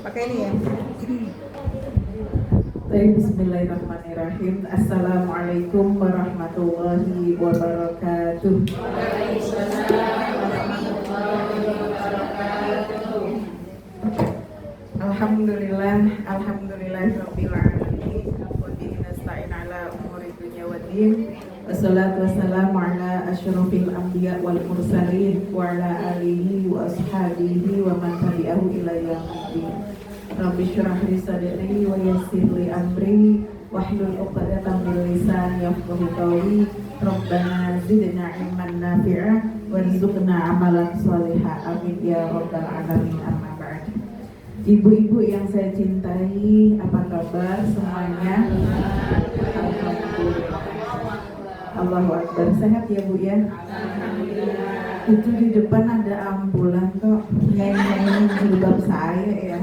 Pakai ini ya. Bismillahirrahmanirrahim. Assalamualaikum warahmatullahi wabarakatuh. Alhamdulillahirabbil alamin. Wa bihi nasta'in ala umuri dunya waddin. Wassalatu wassalamu ala asyrofil anbiya wal mursalin wa ala alihi wa ashabihi wa man tabi'ahu ila yaumil Rabbi syrah li sadri wa yassir li amri wahlul 'uqdatam min lisani yafqahu qawli. Rabbana zidna ilman nafi'a warzuqna amalan shalihah. Amin ya rabbal alamin. Amma ba'd. Ibu-ibu yang saya cintai, apa kabar semuanya? Alhamdulillah. Allahu Akbar. Sehat ya Bu ya? Itu di depan ada ambulan kok nyanyi jilbab saya ya.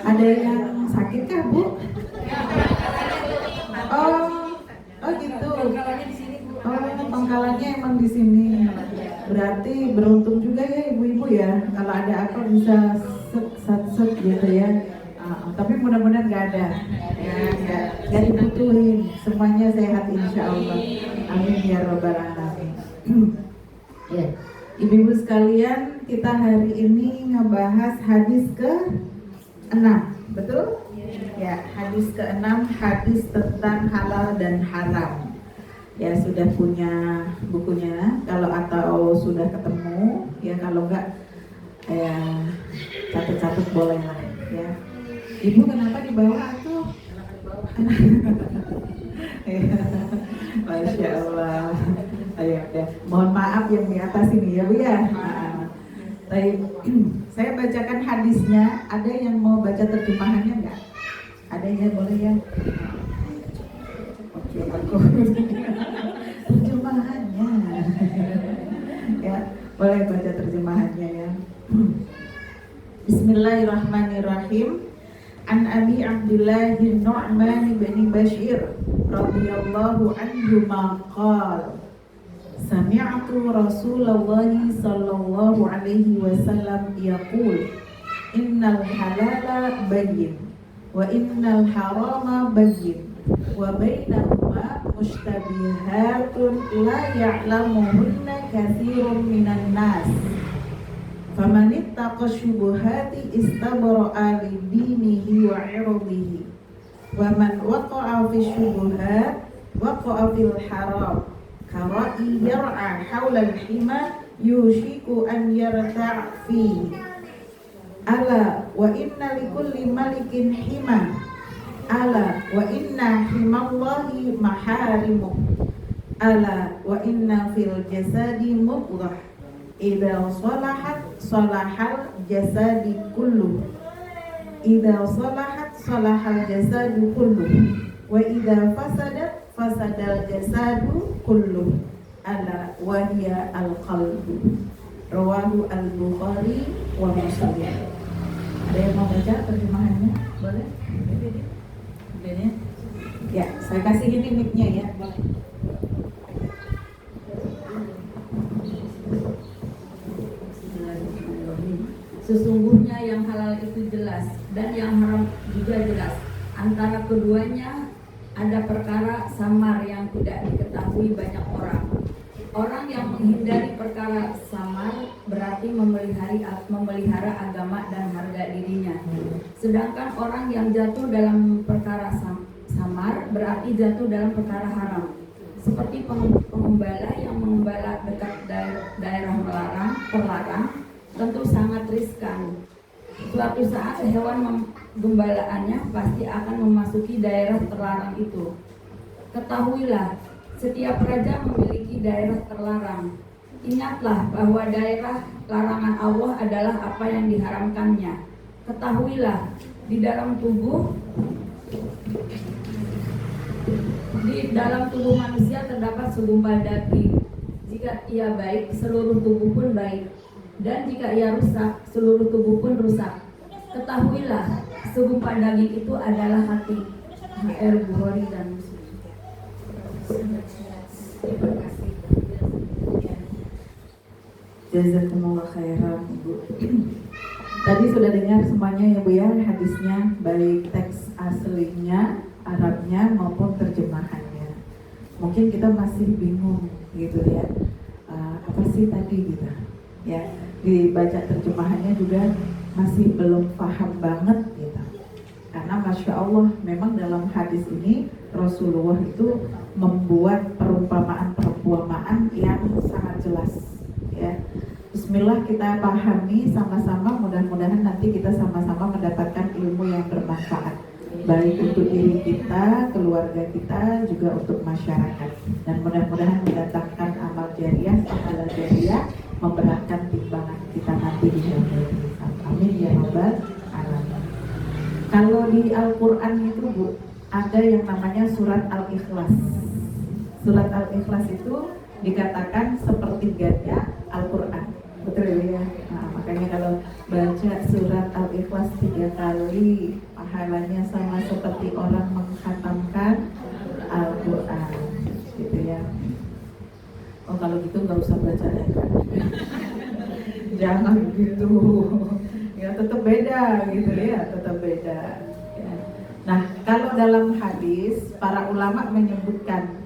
Ada yang sakit kah Bu? Oh gitu. Pangkalannya emang di sini. Berarti beruntung juga ya ibu-ibu ya. Kalau ada apa bisa set gitu ya. Tapi mudah-mudahan nggak ada. Ya, nggak dibutuhin. Semuanya sehat insya Allah. Amin ya robbal alamin. Ya, ibu-ibu sekalian, kita hari ini ngebahas hadis ke-6, betul? Ya, hadis ke-6, hadis tentang halal dan haram. Ya, sudah punya bukunya, atau sudah ketemu, ya kalau enggak, ya catat-catat boleh lah, ya. Ibu kenapa di bawah tuh? Masya Allah. Ayo, ya. Mohon maaf yang di atas ini ya Bu ya. Saya bacakan hadisnya. Ada yang mau baca terjemahannya nggak? Ada ya, boleh ya. Oke, aku terjemahannya. Ya, boleh baca terjemahannya ya. Bismillahirrahmanirrahim. An Abi Abdullah bin Nu'man bin Bashir radhiyallahu anhu qala Sami'tu Rasulullah sallallahu alaihi wasallam yaqul innal halala bayyin wa innal harama bayyin wa bainahuma mushtabihatun la ya'lamuhunna katsirun minan nas faman ittaqa syubuhati istabra'a li dinihi wa 'irdihi wa man waqa'a fi syubuhat waqa'a fil haram kara'i yar'a hawla al-hima yushiku an yarta' fihi ala wa inna likulli malikin hima ala wa inna himallahi maharimuh ala wa inna fil jasadi mudghah idza salahat salahal jasadi kullu idza salahat salahal jasadu kullu wa idza fasadat fasadal jasadu kullu ala wahya al-qalbu rawahu al-Bukhari wa Muslim. Ada yang mau baca terjemahannya? Boleh? Boleh? Ya, saya kasih ini mic-nya ya. Boleh. Sesungguhnya yang halal itu jelas dan yang haram juga jelas. Antara keduanya ada perkara samar yang tidak diketahui banyak orang. Orang yang menghindari perkara samar berarti memelihara agama dan harga dirinya. Sedangkan orang yang jatuh dalam perkara samar berarti jatuh dalam perkara haram. Seperti pengembala yang mengembala dekat daerah terlarang tentu sangat riskan. Suatu saat hewan gembalaannya pasti akan memasuki daerah terlarang itu. Ketahuilah, setiap raja memiliki daerah terlarang. Ingatlah bahwa daerah larangan Allah adalah apa yang diharamkannya. Ketahuilah, di dalam tubuh manusia terdapat segumpal daging. Jika ia baik, seluruh tubuh pun baik. Dan jika ia rusak, seluruh tubuh pun rusak. Ketahuilah, segumpal daging itu adalah hati. HR Bukhari dan Muslim. Terima kasih. Jazakumullah khairan Bu. Tadi sudah dengar semuanya ya Bu ya, hadisnya, baik teks aslinya, Arabnya maupun terjemahannya. Mungkin kita masih bingung gitu ya, apa sih tadi gitu ya, dibaca terjemahannya juga masih belum paham banget gitu. Karena Masya Allah memang dalam hadis ini Rasulullah itu membuat perumpamaan yang sangat jelas ya. Bismillah kita pahami sama-sama, mudah-mudahan nanti kita sama-sama mendapatkan ilmu yang bermanfaat, baik untuk diri kita, keluarga kita, juga untuk masyarakat. Dan mudah-mudahan mendatangkan amal jariah, pahala jariah, memberatkan timbangan kita nanti di yaumul hisab. Amin ya rabbal alamin. Kalau di Al-Quran itu Bu, ada yang namanya surat Al-Ikhlas. Surat Al-Ikhlas itu dikatakan sepertiganya Al-Quran. Betul ya? Nah, makanya kalau baca surat Al-Ikhlas 3 kali, pahalanya sama seperti orang mengkhatamkan Al-Quran, gitu ya. Oh kalau gitu nggak usah baca ya kan? Jangan gitu. Ya tetap beda gitu ya, tetap beda. Ya. Nah kalau dalam hadis, para ulama menyebutkan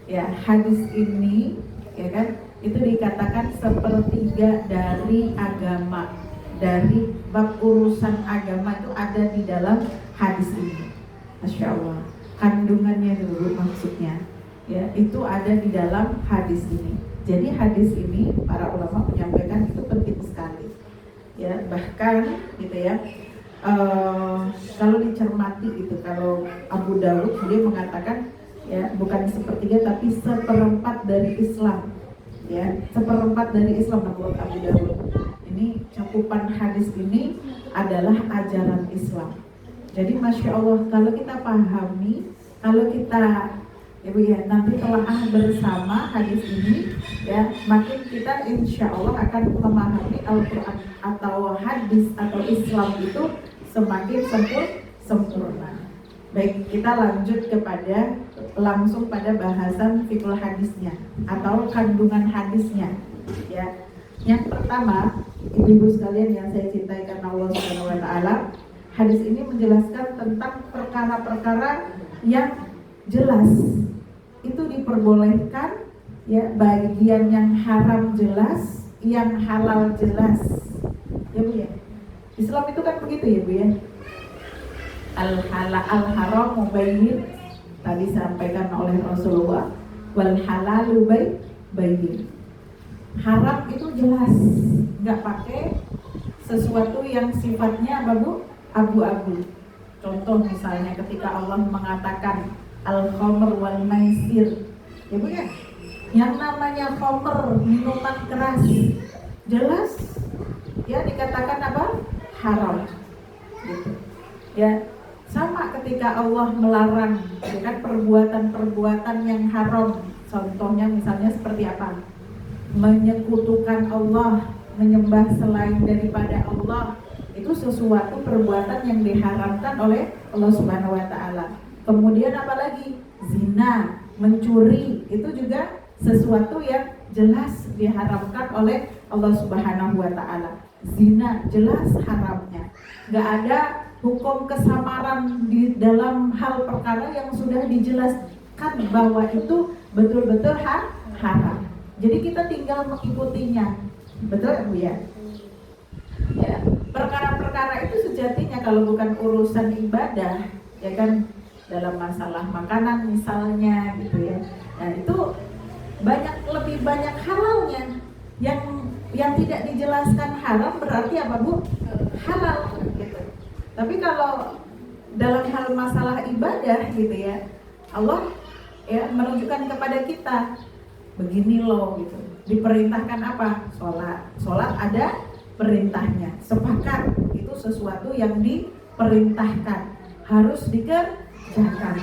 ya hadis ini, ya kan? Itu dikatakan sepertiga dari agama, dari bab urusan agama itu ada di dalam hadis ini. Masya Allah, kandungannya dulu maksudnya ya, itu ada di dalam hadis ini. Jadi hadis ini para ulama menyampaikan itu penting sekali ya, bahkan gitu ya, kalau dicermati itu, kalau Abu Dawud dia mengatakan ya bukan sepertiga tapi seperempat dari Islam ya, seperempat dari Islam menurut Abu Dawud. Ini cakupan hadis ini adalah ajaran Islam. Jadi Masya Allah, kalau kita pahami, kalau kita ya Bu ya, nanti telaah bersama hadis ini ya, makin kita insya Allah akan memahami Al-Quran atau hadis atau Islam itu semakin sempurna. Baik, kita lanjut kepada langsung pada bahasan fikul hadisnya atau kandungan hadisnya ya. Yang pertama, ibu-ibu sekalian yang saya cintai karena Allah Subhanahu wa taala, hadis ini menjelaskan tentang perkara-perkara yang jelas. Itu diperbolehkan ya, bagian yang haram jelas, yang halal jelas. Ya Bu ya. Islam itu kan begitu ya Bu ya. Al-halal al-haram mubayyin, tadi sampaikan oleh Rasulullah, wal halalu bayyin. Haram itu jelas, nggak pakai sesuatu yang sifatnya apa Bu? Abu-abu. Contoh misalnya ketika Allah mengatakan al-khamr wal maisir, ya Bu ya, yang namanya khamr, minuman keras, jelas ya dikatakan apa? Haram gitu ya. Sama ketika Allah melarang ya kan, perbuatan-perbuatan yang haram. Contohnya misalnya seperti apa? Menyekutukan Allah, menyembah selain daripada Allah, itu sesuatu perbuatan yang diharamkan oleh Allah Subhanahu wa taala. Kemudian apalagi? Zina, mencuri, itu juga sesuatu yang jelas diharamkan oleh Allah Subhanahu wa taala. Zina jelas haramnya. Enggak ada hukum kesamaran di dalam hal perkara yang sudah dijelaskan bahwa itu betul-betul haram. Jadi kita tinggal mengikutinya. Betul Bu ya? Ya, perkara-perkara itu sejatinya kalau bukan urusan ibadah, ya kan, dalam masalah makanan misalnya gitu ya. Nah, itu lebih banyak halalnya. Yang tidak dijelaskan haram berarti apa Bu? Halal gitu. Tapi kalau dalam hal masalah ibadah gitu ya, Allah ya menunjukkan kepada kita begini loh gitu. Diperintahkan apa? Sholat ada perintahnya. Sepakat itu sesuatu yang diperintahkan, harus dikerjakan.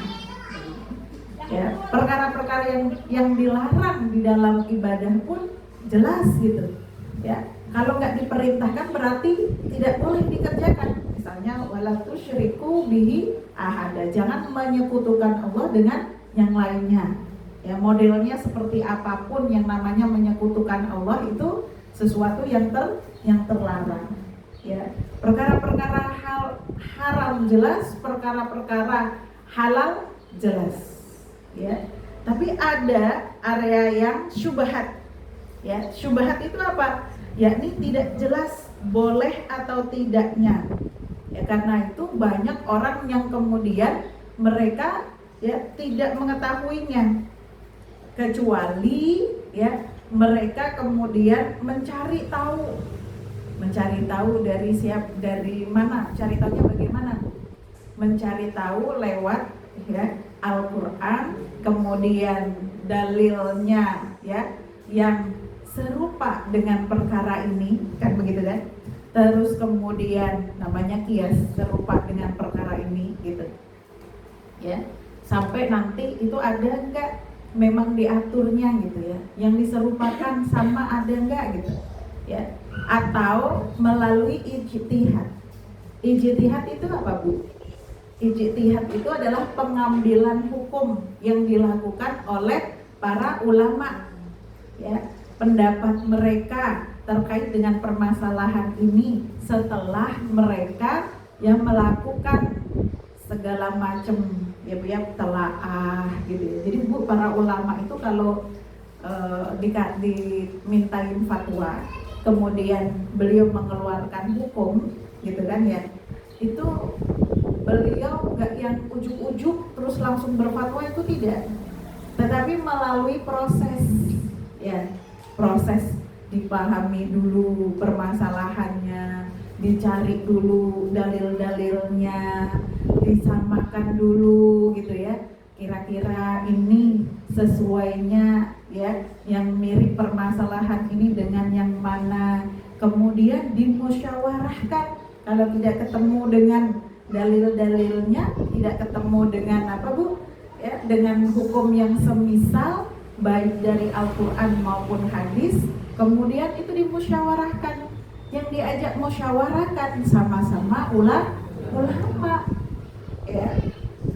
Ya, perkara-perkara yang dilarang di dalam ibadah pun jelas gitu. Ya, kalau nggak diperintahkan berarti tidak boleh dikerjakan. Misalnya wala tusyriku bihi ahada, jangan menyekutukan Allah dengan yang lainnya. Ya, modelnya seperti apapun yang namanya menyekutukan Allah itu sesuatu yang terlarang. ya. Perkara-perkara haram jelas, perkara-perkara halal jelas, ya. Tapi ada area yang syubhat, ya. Syubhat itu apa? Yakni tidak jelas boleh atau tidaknya. Ya, karena itu banyak orang yang kemudian mereka ya tidak mengetahuinya, kecuali ya mereka kemudian mencari tahu dari mana, cari tahunya bagaimana? Mencari tahu lewat ya Al-Qur'an, kemudian dalilnya ya yang serupa dengan perkara ini, kan begitu kan? Terus kemudian namanya kias, serupa dengan perkara ini gitu. Ya. Sampai nanti itu ada enggak memang diaturnya gitu ya. Yang diserupakan sama ada enggak gitu. Ya. Atau melalui ijtihad. Ijtihad itu apa, Bu? Ijtihad itu adalah pengambilan hukum yang dilakukan oleh para ulama. Ya, pendapat mereka terkait dengan permasalahan ini setelah mereka yang melakukan segala macam ya telaah gitu ya. Jadi Bu, para ulama itu kalau dimintain fatwa, kemudian beliau mengeluarkan hukum gitu kan ya, itu beliau nggak yang ujuk-ujuk terus langsung berfatwa, itu tidak, tetapi melalui proses ya, proses dipahami dulu permasalahannya, dicari dulu dalil-dalilnya, disamakan dulu gitu ya, kira-kira ini sesuainya ya, yang mirip permasalahan ini dengan yang mana, kemudian dimusyawarahkan. Kalau tidak ketemu dengan dalil-dalilnya, tidak ketemu dengan apa Bu ya, dengan hukum yang semisal baik dari Al-Quran maupun hadis, kemudian itu dimusyawarahkan. Yang diajak musyawarahkan sama-sama ulama ya.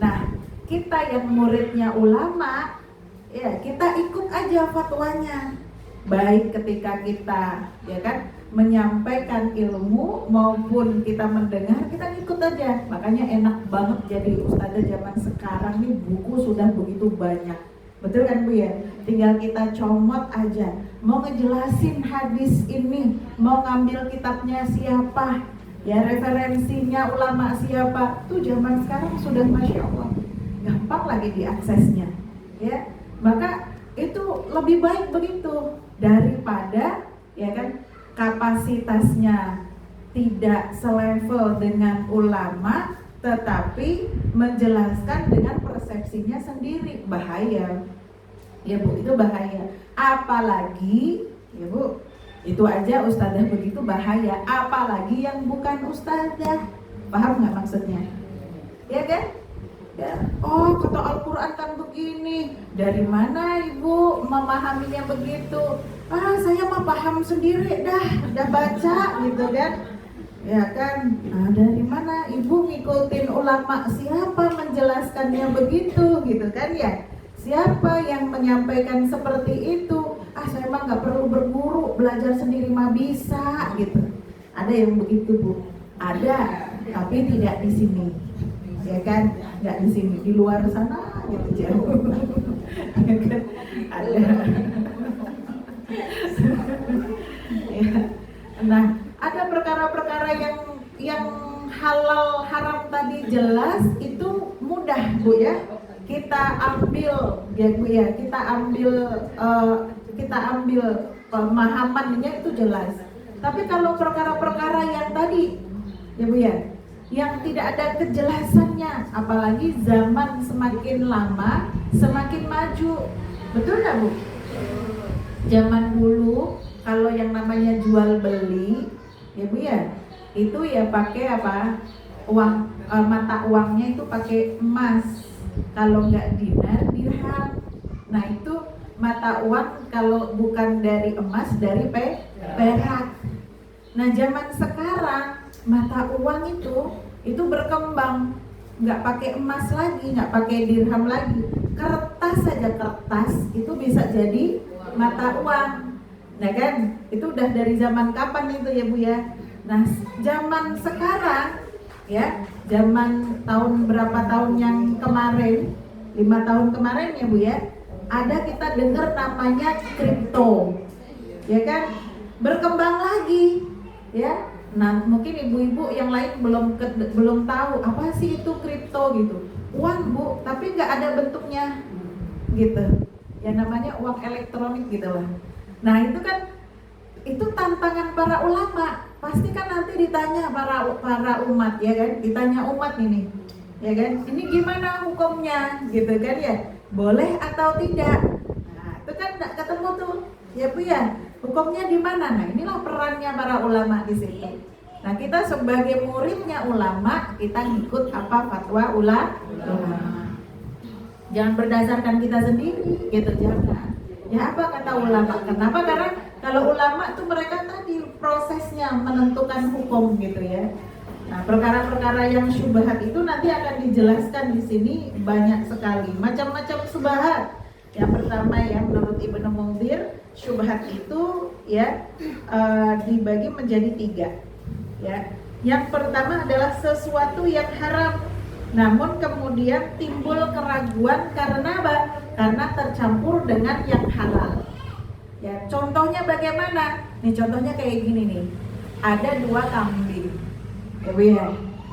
Nah, kita yang muridnya ulama ya, kita ikut aja fatwanya, baik ketika kita ya kan menyampaikan ilmu maupun kita mendengar, kita ikut aja. Makanya enak banget jadi ustazah zaman sekarang nih, buku sudah begitu banyak. Betul kan Bu ya? Tinggal kita comot aja. Mau ngejelasin hadis ini, mau ngambil kitabnya siapa, ya referensinya ulama siapa, tuh zaman sekarang sudah Masya Allah gampang lagi diaksesnya ya. Maka itu lebih baik begitu daripada ya kan kapasitasnya tidak selevel dengan ulama tetapi menjelaskan dengan persepsinya sendiri. Bahaya ya Bu, itu bahaya. Apalagi ya Bu, itu aja ustazah begitu bahaya, apalagi yang bukan ustazah. Paham nggak maksudnya? Ya kan? Ya. Oh, kata Al-Quran kan begini. Dari mana Ibu memahaminya begitu? Ah, saya mah paham sendiri dah baca gitu kan. Ya kan? Nah, dari mana Ibu ngikutin ulama siapa menjelaskannya begitu gitu kan ya? Siapa yang menyampaikan seperti itu? Ah, saya mah nggak perlu berguru, belajar sendiri mah bisa gitu. Ada yang begitu Bu? Ada, tapi tidak di sini. Ya kan, nggak di sini, di luar sana gitu jauh. Ya kan, ada. Ya. Nah, ada perkara-perkara yang halal haram tadi jelas, itu mudah Bu ya. Kita ambil ya Bu ya, kita ambil pemahamannya itu jelas. Tapi kalau perkara-perkara yang tadi ya Bu ya, yang tidak ada kejelasannya, apalagi zaman semakin lama semakin maju, betul nggak Bu? Zaman dulu kalau yang namanya jual beli ya Bu ya, itu ya pakai apa, uang mata uangnya itu pakai emas, kalau nggak dinar dirham. Nah itu mata uang kalau bukan dari emas, dari perak. Nah zaman sekarang mata uang itu berkembang, nggak pakai emas lagi, nggak pakai dirham lagi, kertas saja, kertas itu bisa jadi mata uang. Nah kan itu udah dari zaman kapan itu ya Bu ya? Nah, zaman sekarang ya, zaman tahun berapa tahun yang kemarin, 5 tahun kemarin ya Bu ya, ada kita dengar namanya kripto, ya kan, berkembang lagi, ya. Nah, mungkin ibu-ibu yang lain belum tahu apa sih itu kripto gitu. Uang Bu, tapi nggak ada bentuknya, gitu. Ya namanya uang elektronik gitu lah. Nah itu kan, itu tantangan para ulama. Pasti kan nanti ditanya para umat, ya kan, ditanya umat ini, ya kan, ini gimana hukumnya, gitu kan ya, boleh atau tidak. Nah itu kan nggak ketemu tuh, ya Bu ya, hukumnya di mana. Nah inilah perannya para ulama di situ. Nah kita sebagai muridnya ulama, kita ngikut apa fatwa ulama. Jangan berdasarkan kita sendiri, gitu, jangan. Ya apa kata ulama? Kenapa? Karena kalau ulama itu mereka tadi prosesnya menentukan hukum gitu ya. Nah perkara-perkara yang syubhat itu nanti akan dijelaskan di sini banyak sekali, macam-macam syubhat. Yang pertama ya, menurut Ibnu Munzir, syubhat itu ya dibagi menjadi 3. Ya, yang pertama adalah sesuatu yang haram, namun kemudian timbul keraguan karena apa? Karena tercampur dengan yang halal. Ya, contohnya bagaimana? Nih contohnya kayak gini nih. Ada 2 kambing. Ya, Bu ya.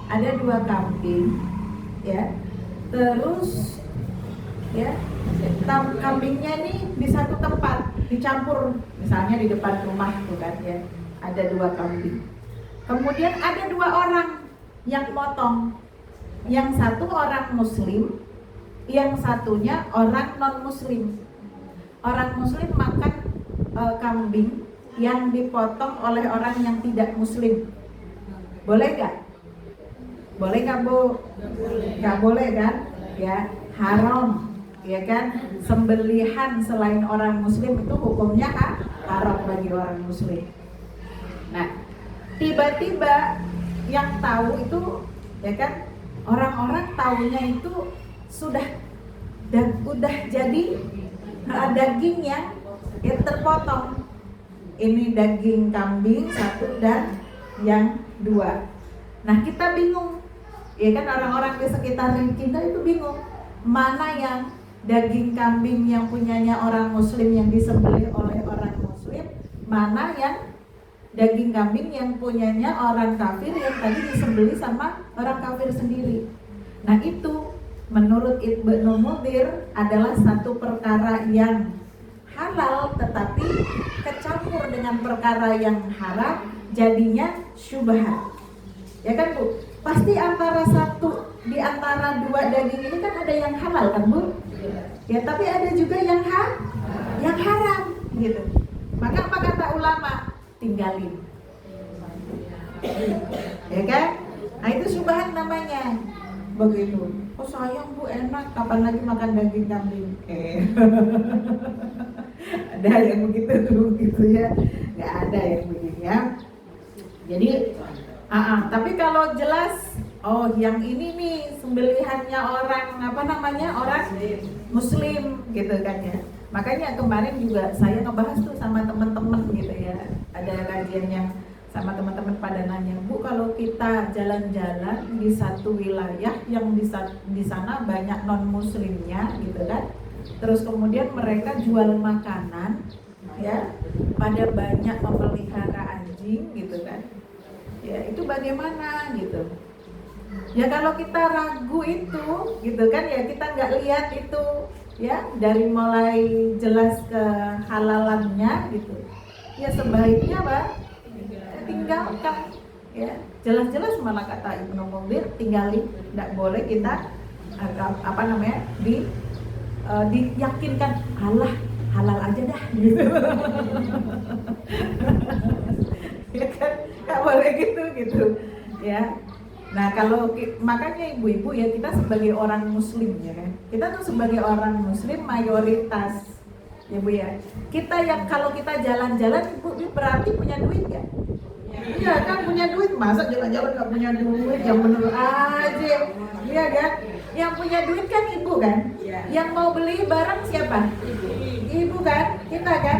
Ada 2 kambing. Ya. Terus ya, kambingnya nih di satu tempat, dicampur, misalnya di depan rumah tuh kan ya. Ada 2 kambing. Kemudian ada 2 orang yang potong. Yang satu orang muslim, yang satunya orang non muslim. Orang muslim makan kambing yang dipotong oleh orang yang tidak muslim. Boleh gak? Boleh gak Bu? Gak boleh kan? Ya, haram. Ya kan? Sembelihan selain orang muslim itu hukumnya haram bagi orang muslim. Nah, tiba-tiba yang tahu itu, ya kan, orang-orang tahunya itu sudah jadi daging yang terpotong. Ini daging kambing 1 dan yang 2. Nah kita bingung, ya kan, orang-orang di sekitar kita itu bingung, mana yang daging kambing yang punyanya orang muslim yang disembelih oleh orang muslim, mana yang daging kambing yang punyanya orang kafir yang tadi disembelih sama orang kafir sendiri. Nah itu menurut Ibnu Munzir adalah satu perkara yang halal tetapi kecampur dengan perkara yang haram, jadinya syubhat. Ya kan Bu? Pasti di antara 2 daging ini kan ada yang halal kan Bu? Ya tapi ada juga yang haram gitu. Maka apa kata ulama? Tinggalin, ya kan? Nah itu syubhat namanya, begitu. Oh sayang Bu, enak, kapan lagi makan daging kambing? Ada yang begitu dulu gitu ya, nggak ada yang begini ya. Jadi, tapi kalau jelas, oh yang ini nih sembelihannya orang orang muslim gitu kan ya. Makanya kemarin juga saya ngebahas tuh sama teman-teman gitu ya. Ada kajian yang sama teman-teman pada nanya, Bu, kalau kita jalan-jalan di satu wilayah yang di sana banyak non muslimnya gitu kan. Terus kemudian mereka jual makanan ya, pada banyak memelihara anjing gitu kan. Ya, itu bagaimana gitu. Ya kalau kita ragu itu gitu kan ya, kita nggak lihat itu ya dari mulai jelas ke halalannya gitu, ya sebaiknya tinggalkan ya, jelas-jelas malah kata Ibnu Munzir tinggalin, tidak boleh kita diyakinkan Allah halal aja dah gitu. Ya kan nggak boleh gitu ya. Nah kalau makanya ibu-ibu ya, kita sebagai orang muslim ya kan, kita tuh sebagai orang muslim mayoritas ya Bu ya, kita yang kalau kita jalan-jalan ibu berarti punya duit ya. Iya kan, punya duit, masa jalan-jalan nggak punya duit, yang bener aja, iya kan? Yang punya duit kan ibu kan, yang mau beli barang siapa? ibu kan, kita kan.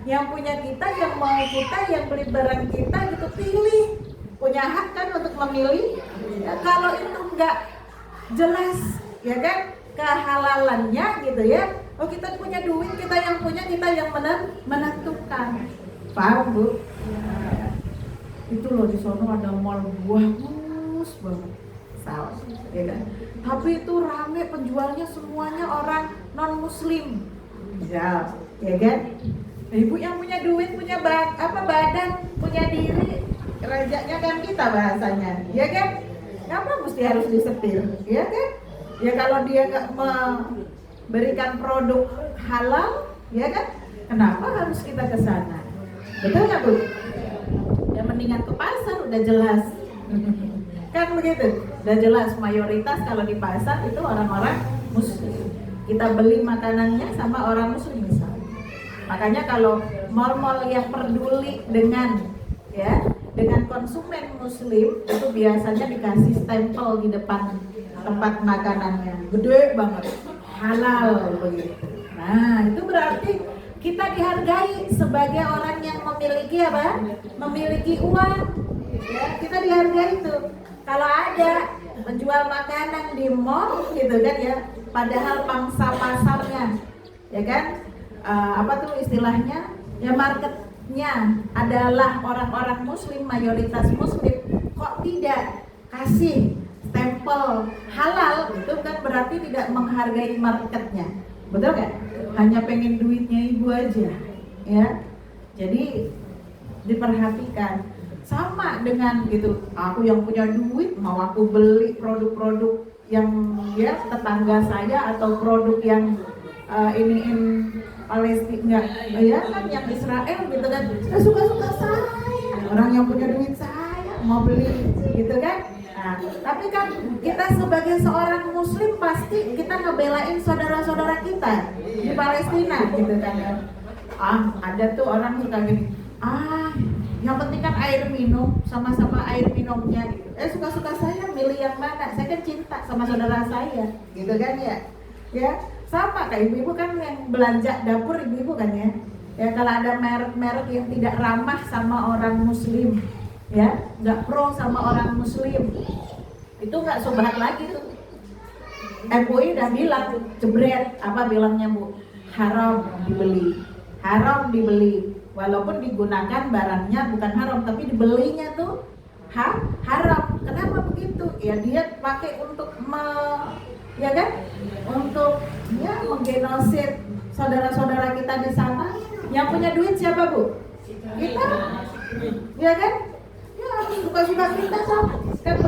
Yang punya kita, yang mau kita, yang beli barang kita gitu, pilih. Punya hak kan untuk memilih. Ya, kalau itu nggak jelas, ya kan, kehalalannya gitu ya. Oh, kita punya duit, kita yang punya, kita yang menentukan. Paham Bu? Itu loh di sono ada mall bagus banget. Salah, ya kan? Tapi itu rame penjualnya semuanya orang non muslim. Ya kan? Ibu yang punya duit, punya badan, punya diri, rajanya kan kita bahasanya, ya kan? Kenapa mesti harus disetir, ya kan? Ya kalau dia nggak memberikan produk halal, ya kan? Kenapa harus kita ke sana? Betul nggak Bu? Ya mendingan ke pasar, udah jelas. Kan begitu? Udah jelas mayoritas kalau di pasar itu orang-orang muslim. Kita beli makanannya sama orang muslim misalnya. Makanya kalau mal-mal yang peduli dengan konsumen muslim itu biasanya dikasih stempel di depan tempat makanannya, gede banget, halal begitu. Nah itu berarti kita dihargai sebagai orang yang memiliki apa? Memiliki uang. Ya, kita dihargai itu. Kalau ada menjual makanan di mall gitu kan ya, padahal pangsa pasarnya, ya kan, apa tuh istilahnya? Ya marketnya adalah orang-orang muslim, mayoritas muslim, kok tidak kasih stempel halal, itu kan berarti tidak menghargai marketnya, betul kan? Hanya pengen duitnya ibu aja, ya. Jadi diperhatikan. Sama dengan gitu, aku yang punya duit mau aku beli produk-produk yang ya tetangga saya atau produk yang Palestina, ya kan, yang Israel gitu kan, suka-suka saya, orang yang punya duit saya mau beli gitu kan. Nah, tapi kan kita sebagai seorang muslim pasti kita ngebelain saudara-saudara kita di Palestina gitu kan. Ada tuh orang suka gini, yang penting kan air minum, sama-sama air minumnya gitu. Suka-suka saya milih yang mana? Saya kan cinta sama saudara saya, gitu kan ya? Ya, sama kayak ibu-ibu kan yang belanja dapur ibu-ibu kan ya. Ya kalau ada merek-merek yang tidak ramah sama orang muslim, ya, nggak pro sama orang muslim, itu nggak subhat lagi tuh. MUI udah bilang, jebret, apa bilangnya Bu? Haram dibeli. Walaupun digunakan barangnya bukan haram, tapi dibelinya tuh haram. Kenapa begitu? Ya dia pakai untuk ya kan? Untuk ya menggenosid saudara-saudara kita di sana. Yang punya duit siapa Bu? Kita. Ya kan? Ya harus suka-suka kita kan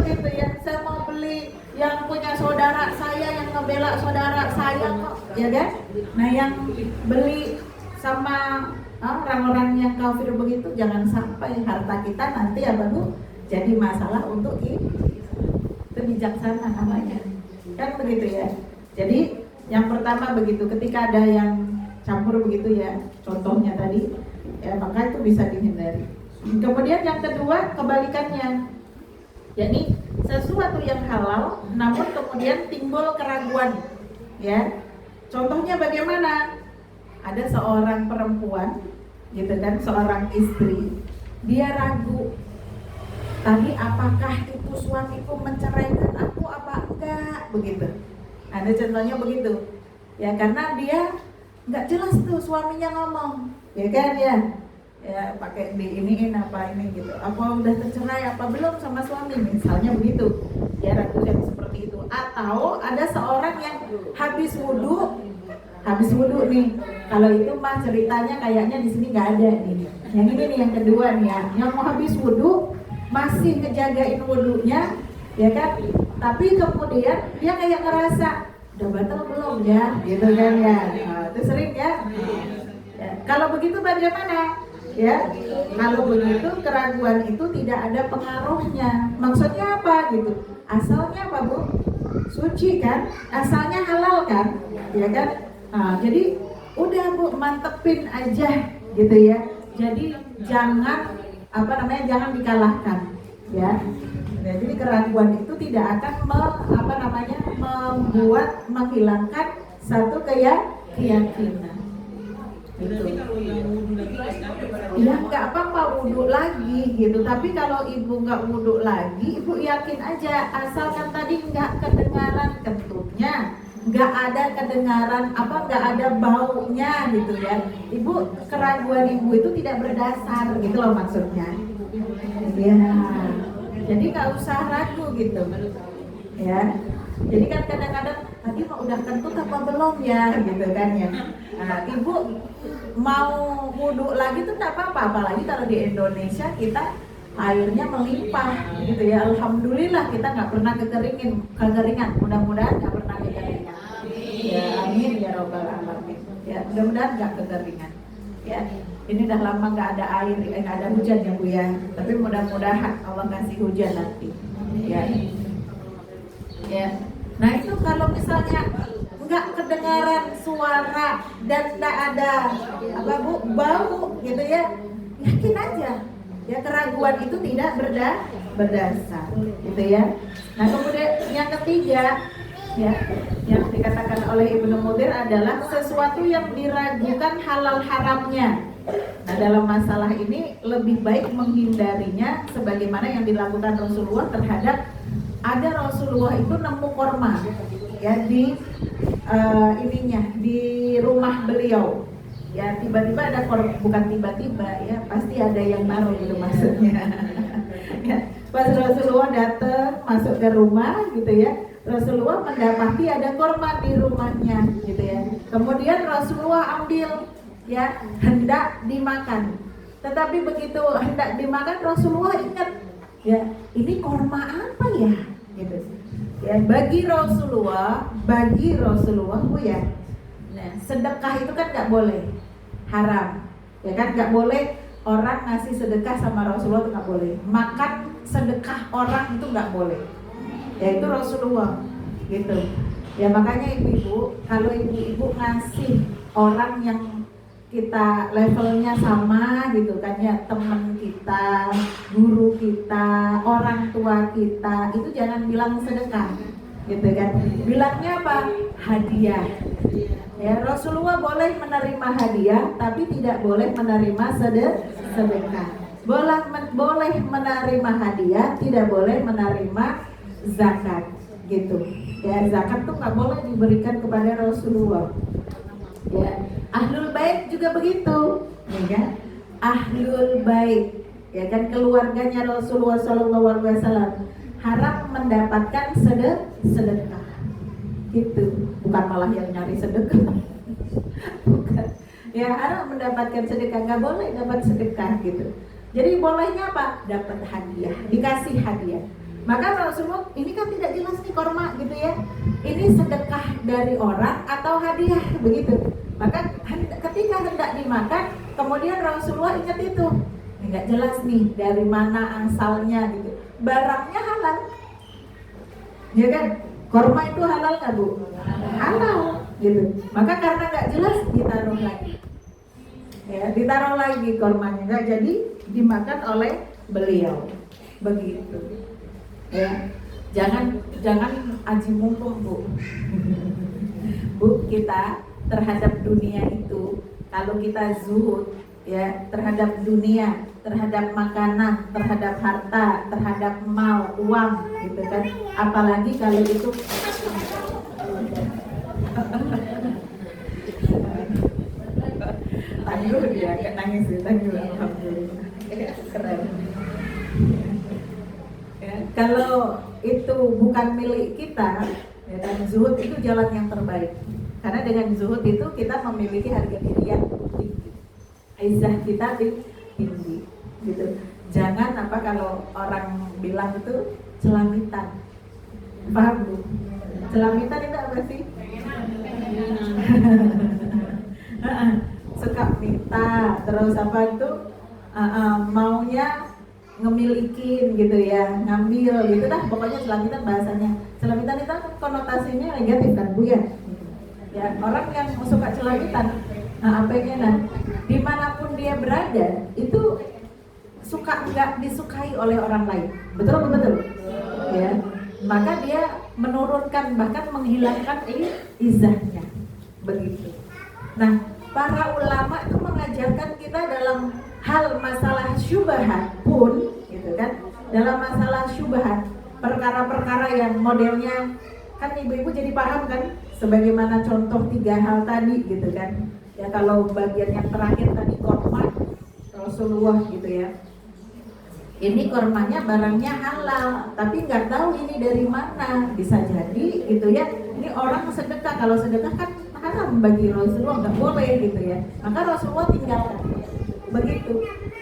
begitu ya. Saya mau beli yang punya saudara saya, yang ngebela saudara saya kok, ya kan? Nah yang beli sama orang-orang yang kafir begitu, jangan sampai harta kita nanti ya Bu jadi masalah untuk itu bijaksana namanya, kan begitu ya. Jadi yang pertama begitu, ketika ada yang campur begitu ya, contohnya tadi ya, maka itu bisa dihindari. Kemudian yang kedua kebalikannya, yakni sesuatu yang halal namun kemudian timbul keraguan, ya. Contohnya bagaimana? Ada seorang perempuan gitu kan, seorang istri, dia ragu, tadi apakah itu suamiku menceraikan aku apa enggak, begitu. Ada contohnya begitu ya, karena dia nggak jelas tuh suaminya ngomong, ya kan ya pakai diiniin apa ini gitu, apa udah tercerai apa belum sama suami, misalnya begitu. Dia ragu yang seperti itu. Atau ada seorang yang habis wudhu nih, kalau itu mah ceritanya kayaknya di sini nggak ada nih. Yang ini nih yang kedua nih ya, yang mau habis wudhu masih ngejagain wudhunya, ya kan? Tapi kemudian dia kayak ngerasa udah batal belum ya, gitu kan ya. Nah, itu sering ya. Kalau begitu bagaimana? Ya, kalau begitu keraguan itu tidak ada pengaruhnya. Maksudnya apa gitu? Asalnya apa Bu? Suci kan? Asalnya halal kan? Ya kan? Nah, jadi udah Bu, mantepin aja gitu ya. Jadi jangan jangan dikalahkan ya. Jadi keraguan itu tidak akan menghilangkan satu keyakinan. Berarti kalau yang wudhu lagi Ya nggak apa-apa wudhu lagi gitu. Tapi kalau ibu nggak wudhu lagi, ibu yakin aja asalkan tadi nggak kedengaran kentutnya, nggak ada kedengaran nggak ada baunya gitu ya. Ibu keraguan ibu itu tidak berdasar gitu loh maksudnya. Ya, jadi nggak usah ragu gitu. Ya, jadi kan kadang-kadang tadi mau udah kentut apa belum ya gitu kan ya. Nah, ibu mau wudhu lagi tuh nggak apa-apa, apalagi kalau di Indonesia kita airnya melimpah gitu ya. Alhamdulillah kita nggak pernah kekeringan, mudah-mudahan nggak pernah kekeringan. Ya amin ya robbal alamin. Ya mudah-mudahan nggak kekeringan. Ya ini udah lama nggak ada air, nggak ada hujan ya Bu ya. Tapi mudah-mudahan Allah kasih hujan nanti. Ya. Ya. Nah itu kalau misalnya nggak kedengaran suara dan nggak ada bau gitu ya, yakin aja ya keraguan itu tidak berdasar gitu ya. Nah kemudian yang ketiga ya yang dikatakan oleh Ibnu Mudir adalah sesuatu yang diragukan halal haramnya. Nah dalam masalah ini lebih baik menghindarinya sebagaimana yang dilakukan Rasulullah terhadap ada Rasulullah itu nemu korma ya di di rumah beliau ya, tiba-tiba ada bukan tiba-tiba ya, pasti ada yang naruh gitu maksudnya. Ya, pas Rasulullah datang masuk ke rumah gitu ya, Rasulullah mendapati ada korma di rumahnya gitu ya. Kemudian Rasulullah ambil ya, hendak dimakan. Tetapi begitu hendak dimakan Rasulullah ingat ya, ini korma apa ya gitu. Ya, bagi Rasulullah Bu ya, nah, sedekah itu kan nggak boleh, haram, ya kan, nggak boleh orang ngasih sedekah sama Rasulullah itu nggak boleh, makan sedekah orang itu nggak boleh, ya itu Rasulullah, gitu. Ya makanya ibu-ibu, kalau ibu-ibu ngasih orang yang kita levelnya sama gitu kan ya, teman kita, guru kita, orang tua kita, itu jangan bilang sedekah gitu kan, bilangnya apa? Hadiah. Ya Rasulullah boleh menerima hadiah tapi tidak boleh menerima sedekah. Boleh menerima hadiah, tidak boleh menerima zakat gitu. Ya zakat tuh nggak boleh diberikan kepada Rasulullah. Ya, ahlul bait juga begitu, ya kan? Ahlul bait, ya kan, keluarganya Rasulullah SAW haram mendapatkan sedekah, gitu. Bukan malah yang nyari sedekah, bukan. Ya haram mendapatkan sedekah, nggak boleh dapat sedekah gitu. Jadi bolehnya apa? Dapat hadiah, dikasih hadiah. Maka Rasulullah ini kan tidak jelas nih korma gitu ya, ini sedekah dari orang atau hadiah begitu. Maka ketika hendak dimakan, kemudian Rasulullah ingat itu, nggak jelas nih dari mana asalnya gitu. Barangnya halal, ya kan? Korma itu halal nggak Bu? Halal gitu. Maka karena nggak jelas ditaruh lagi, ya ditaruh lagi kormanya, nggak jadi dimakan oleh beliau begitu. Ya, jangan aji mumpung Bu. Bu, kita terhadap dunia itu, kalau kita zuhud ya terhadap dunia, terhadap makanan, terhadap harta, terhadap mal, uang gitu kan, apalagi kalau itu tangguh dia, kayak nangis dia, tangguh, alhamdulillah, keren. Ya, kalau itu bukan milik kita, ya, dan zuhud itu jalan yang terbaik. Karena dengan zuhud itu kita memiliki harga diri yang tinggi, izzah kita tinggi, gitu. Jangan kalau orang bilang itu celamitan, paham Bu? Celamitan itu apa sih? Suka minta, terus itu maunya ngemilikin gitu ya, ngambil gitu dah, pokoknya celamitan bahasanya. Celamitan itu konotasinya negatif kan Bu ya? Ya orang yang suka celamitan, dimanapun dia berada itu suka nggak disukai oleh orang lain, betul? Ya, maka dia menurunkan bahkan menghilangkan izzahnya begitu. Nah para ulama itu mengajarkan kita dalam hal masalah syubhat pun, gitu kan? Dalam masalah syubhat, perkara-perkara yang modelnya kan ibu-ibu jadi paham kan? Sebagaimana contoh 3 hal tadi, gitu kan? Ya kalau bagian yang terakhir tadi korma Rasulullah gitu ya. Ini kormanya barangnya halal, tapi nggak tahu ini dari mana. Bisa jadi gitu ya. Ini orang sedekah, kalau sedekah kan haram bagi Rasulullah, nggak boleh gitu ya. Maka Rasulullah tinggalkan. Begitu.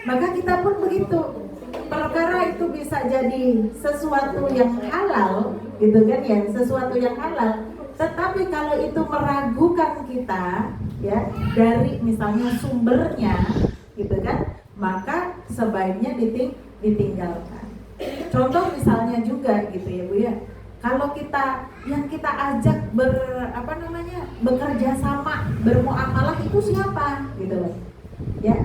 Maka kita pun begitu. Perkara itu bisa jadi sesuatu yang halal, gitu kan ya, sesuatu yang halal. Tetapi kalau itu meragukan kita, ya dari misalnya sumbernya, gitu kan, maka sebaiknya ditinggalkan. Contoh misalnya juga gitu ya Bu ya, kalau kita yang kita ajak bekerja sama, bermuamalah itu siapa gitu loh ya.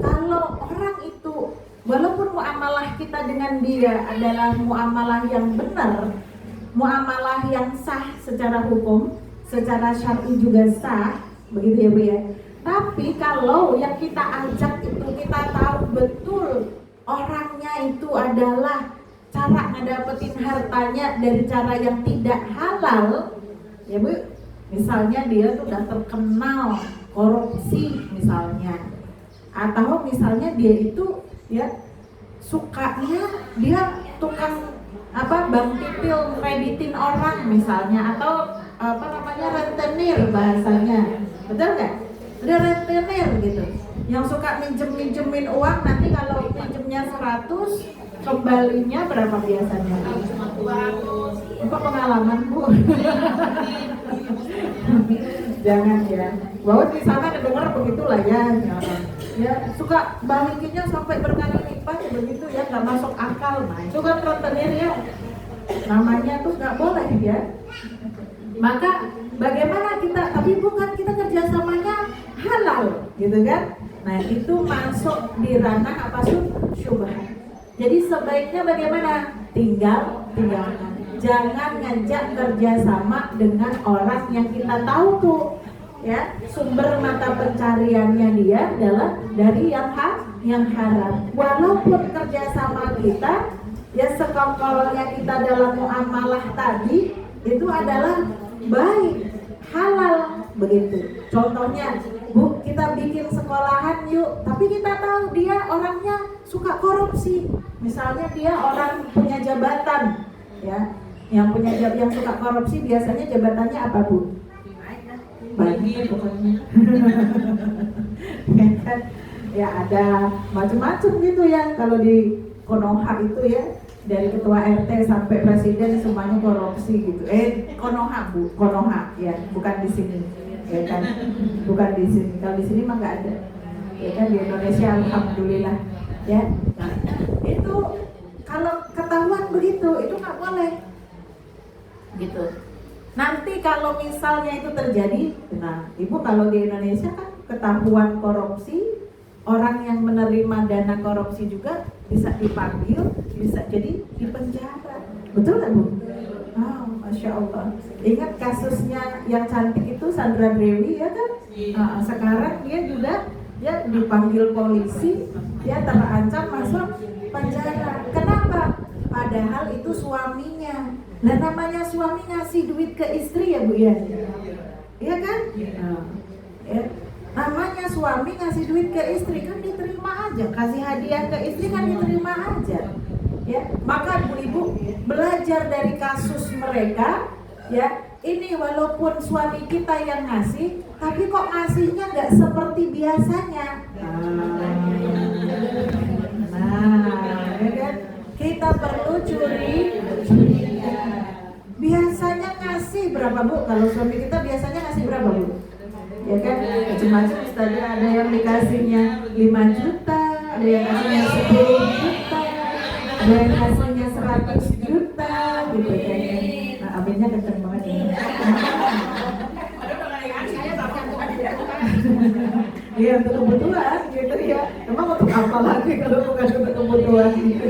Kalau orang itu walaupun muamalah kita dengan dia adalah muamalah yang benar, muamalah yang sah secara hukum, secara syar'i juga sah, begitu ya Bu ya. Tapi kalau yang kita ajak itu kita tahu betul orangnya itu adalah cara ngedapetin hartanya dari cara yang tidak halal, ya Bu. Misalnya dia tuh udah terkenal korupsi misalnya, atau misalnya dia itu ya sukanya dia tukang bank pipil kreditin orang misalnya, atau rentenir bahasanya, betul nggak? Dia rentenir gitu, yang suka minjemin uang, nanti kalau minjemnya 100 kembalinya berapa biasanya? 200. Apa pengalaman Bu? Jangan ya, bahwa di sana dengar begitulah ya, ya suka balikinnya sampai berkali lipat begitu ya, nggak masuk akal. Nah itu kan rentenir ya, namanya tuh nggak boleh ya. Maka bagaimana kita, tapi bukan kita kerjasamanya halal gitu kan. Nah itu masuk di ranah syubhat. Jadi sebaiknya bagaimana? Tinggalkan. Jangan ngajak kerjasama dengan orang yang kita tahu tuh ya sumber mata pencariannya dia adalah dari yang haram. Walaupun kerjasama kita ya sekongkolnya kita dalam muamalah tadi itu adalah baik, halal begitu. Contohnya, Bu, kita bikin sekolahan yuk, tapi kita tahu dia orangnya suka korupsi. Misalnya dia orang punya jabatan, ya, yang suka korupsi biasanya jabatannya apa Bu? Banyak pokoknya. Ya ada macam-macam gitu ya. Kalau di Konoha itu ya, dari ketua RT sampai presiden semuanya korupsi gitu. Konoha Bu, Konoha ya, bukan di sini. Ya kan, bukan di sini. Kalau di sini mah nggak ada. Ya kan di Indonesia alhamdulillah. Ya, nah, itu kalau ketahuan begitu itu nggak boleh. Gitu. Nanti kalau misalnya itu terjadi, nah Ibu kalau di Indonesia kan ketahuan korupsi, orang yang menerima dana korupsi juga bisa dipanggil, bisa jadi dipenjara. Betul nggak Bu? Oh, Masya Allah. Ingat kasusnya yang cantik itu Sandra Dewi ya kan? Nah, sekarang dia juga ya dipanggil polisi, dia terancam masuk penjara. Kenapa? Padahal itu suaminya. Nah namanya suami ngasih duit ke istri ya Bu ya? Iya kan? Nah, ya. Namanya suami ngasih duit ke istri kan diterima aja, kasih hadiah ke istri kan diterima aja, ya. Maka ibu belajar dari kasus mereka, ya. Ini walaupun suami kita yang ngasih, tapi kok ngasihnya nggak seperti biasanya. Nah, ya kan? Kita perlu curi. Biasanya ngasih berapa Bu? Kalau suami kita biasanya ngasih berapa Bu? Ya kan, macam-macam. Tadi ada yang dikasihnya 5 juta, ada yang kasihnya 10 juta, ada yang kasihnya 100 juta gitu kan. Nah, aminnya kenceng banget ini. Iya, untuk kebutuhan gitu ya. Emang untuk apa lagi kalau bukan untuk kebutuhan gitu.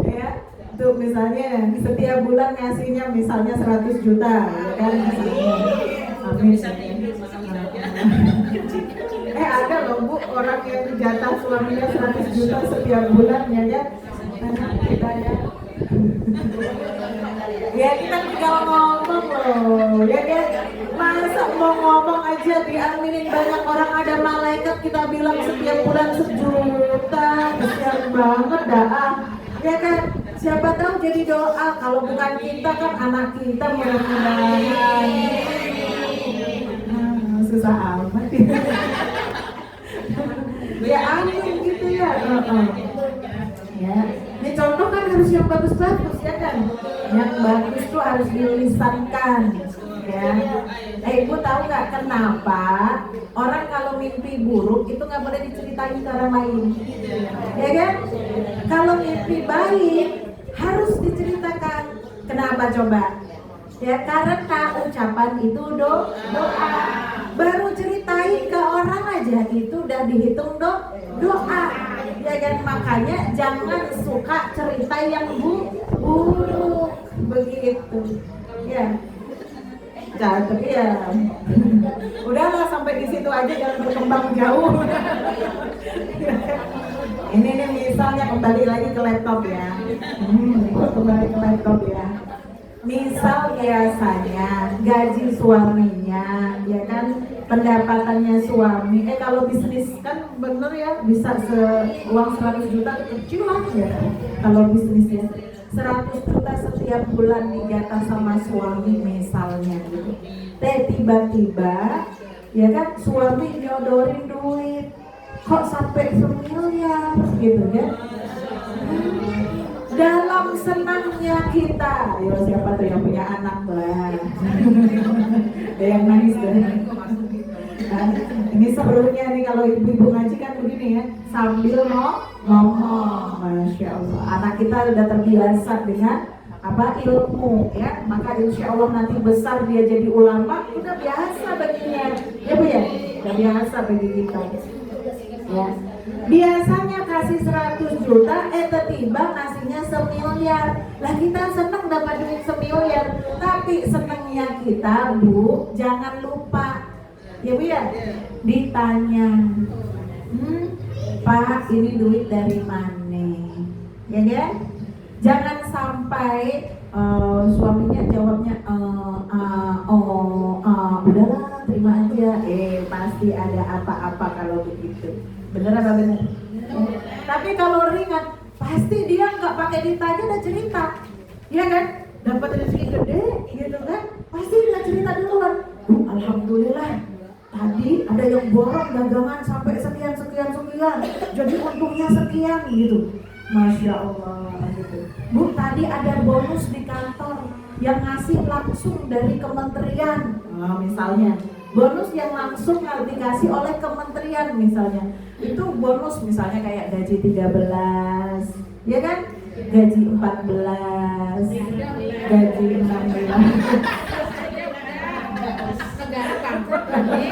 Ya, tuh misalnya setiap bulan ngasihnya misalnya 100 juta ya kan misalnya. Amin. Ada loh Bu, orang yang jatah suaminya 100 juta setiap bulan ya kan? Kita ya. Ya kita tinggal ngomong loh, ya kan? Masa mau ngomong aja diaminin banyak orang, ada malaikat kita bilang setiap bulan 1 juta, kesian banget dah. Ya kan? Siapa tahu jadi doa, kalau bukan kita kan anak kita mudah-mudahan. Susah amat. Ya amin gitu ya. Ya, ini contoh kan harus yang bagus-bagus ya kan. Yang bagus tuh harus dilisankan. Ya. Ibu tahu nggak kenapa orang kalau mimpi buruk itu nggak boleh diceritain ke orang lain? Ya kan? Kalau mimpi baik harus diceritakan. Kenapa coba? Ya karena ucapan itu doa. Baru ceritain ke orang aja itu udah dihitung doa. Ya kan, makanya jangan suka cerita yang buruk begitu. Ya. Tapi ya udahlah sampai di situ aja, jangan berkembang jauh. Ini misalnya kembali lagi ke laptop ya. Kembali ke laptop ya. Misal biasanya gaji suaminya, ya kan, pendapatannya suami, kalau bisnis kan bener ya, bisa uang 100 juta kecil lah ya. Kalau bisnisnya 100 juta setiap bulan dijatah sama suami misalnya gitu. Tiba-tiba, ya kan, suami nyodorin duit, kok sampai 1 miliar gitu ya. Dalam senangnya kita, ya siapa tuh yang punya anak lah. Ada yang nangis tuh. Nah, ini serunya nih kalau ibu-ibu ngaji kan begini ya, sambil ngomong, masya Allah. Anak kita udah terbiasa dengan ilmu ya, maka insya Allah nanti besar dia jadi ulama, udah biasa baginya, ya Bu ya, udah biasa bagi kita. Ya. Biasanya kasih 100 juta, tiba-tiba ngasihnya 1 miliar. Lah kita seneng dapat duit 1 miliar, tapi senengnya kita Bu, jangan lupa, ya Bu ya, ditanya, Pak ini duit dari mana? Ya kan? Jangan sampai suaminya jawabnya, udahlah terima aja, pasti ada apa-apa kalau begitu. Bener apa bener? Tapi kalau ringan, pasti dia nggak pakai ditanya dan cerita, ya kan? Dapat rezeki gede, gitu kan? Pasti dia cerita duluan. Alhamdulillah, tadi ada yang borong dagangan sampai sekian, jadi untungnya sekian gitu. Masya Allah gitu. Bu, tadi ada bonus di kantor yang ngasih langsung dari kementerian, misalnya. Bonus yang langsung dikasih oleh kementerian misalnya. Itu bonus misalnya kayak gaji 13, ya kan? Gaji 14, gaji 16. Negara bangkrut lagi.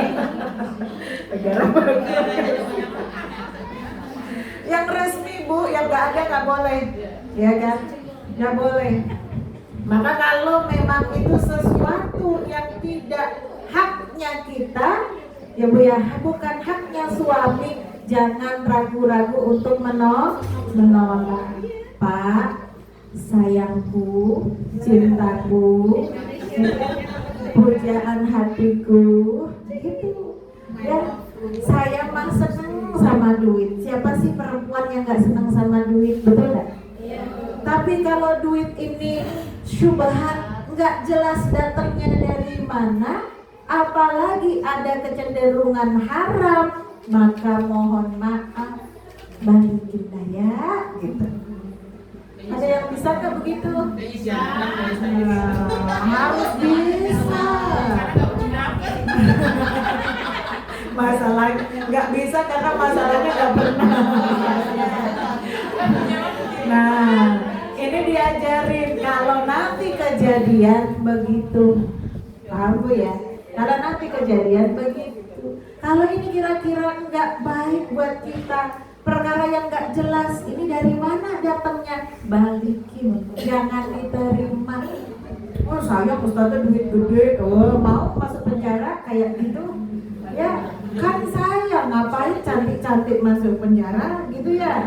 Negara bangkrut. Yang resmi Bu, yang nggak ada nggak boleh, ya kan? Nggak boleh. Maka kalau memang itu sesuatu yang tidak haknya kita, ya Bu ya, bukan haknya suami, jangan ragu-ragu untuk menolak. Pak, sayangku, cintaku, pujaan hatiku, gitu. Ya, saya mah seneng sama duit. Siapa sih perempuan yang nggak seneng sama duit, betul nggak? Tapi kalau duit ini syubhat, nggak jelas datangnya dari mana, apalagi ada kecenderungan haram, maka mohon maaf, balikin ya, gitu. Ada yang bisa nggak begitu? Bisa. Harus bisa. Masalah nggak bisa karena masalahnya nggak pernah. Nah, ini diajarin kalau nanti kejadian begitu, paham Bu ya? Kalau nanti kejadian begitu, kalau ini kira-kira nggak baik buat kita, perkara yang nggak jelas, ini dari mana datangnya, balikin, jangan diterima. Oh saya Ustaznya duit gede, mau masuk penjara kayak gitu, Ya, kan saya ngapain cantik-cantik masuk penjara gitu ya.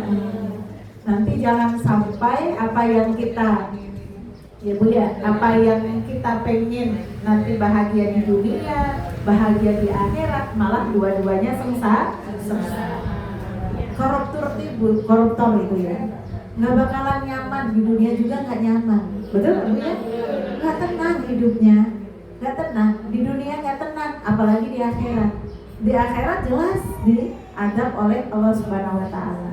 Nanti jangan sampai apa yang kita, ya Bu ya, apa yang kita pengen nanti bahagia di dunia, bahagia di akhirat, malah dua-duanya sengsara. Koruptor itu ya, nggak bakalan nyaman di dunia juga, nggak nyaman, betul Bu ya? Nggak tenang hidupnya, nggak tenang di dunia, nggak tenang, apalagi di akhirat. Di akhirat jelas diadab oleh Allah Subhanahu Wa Taala.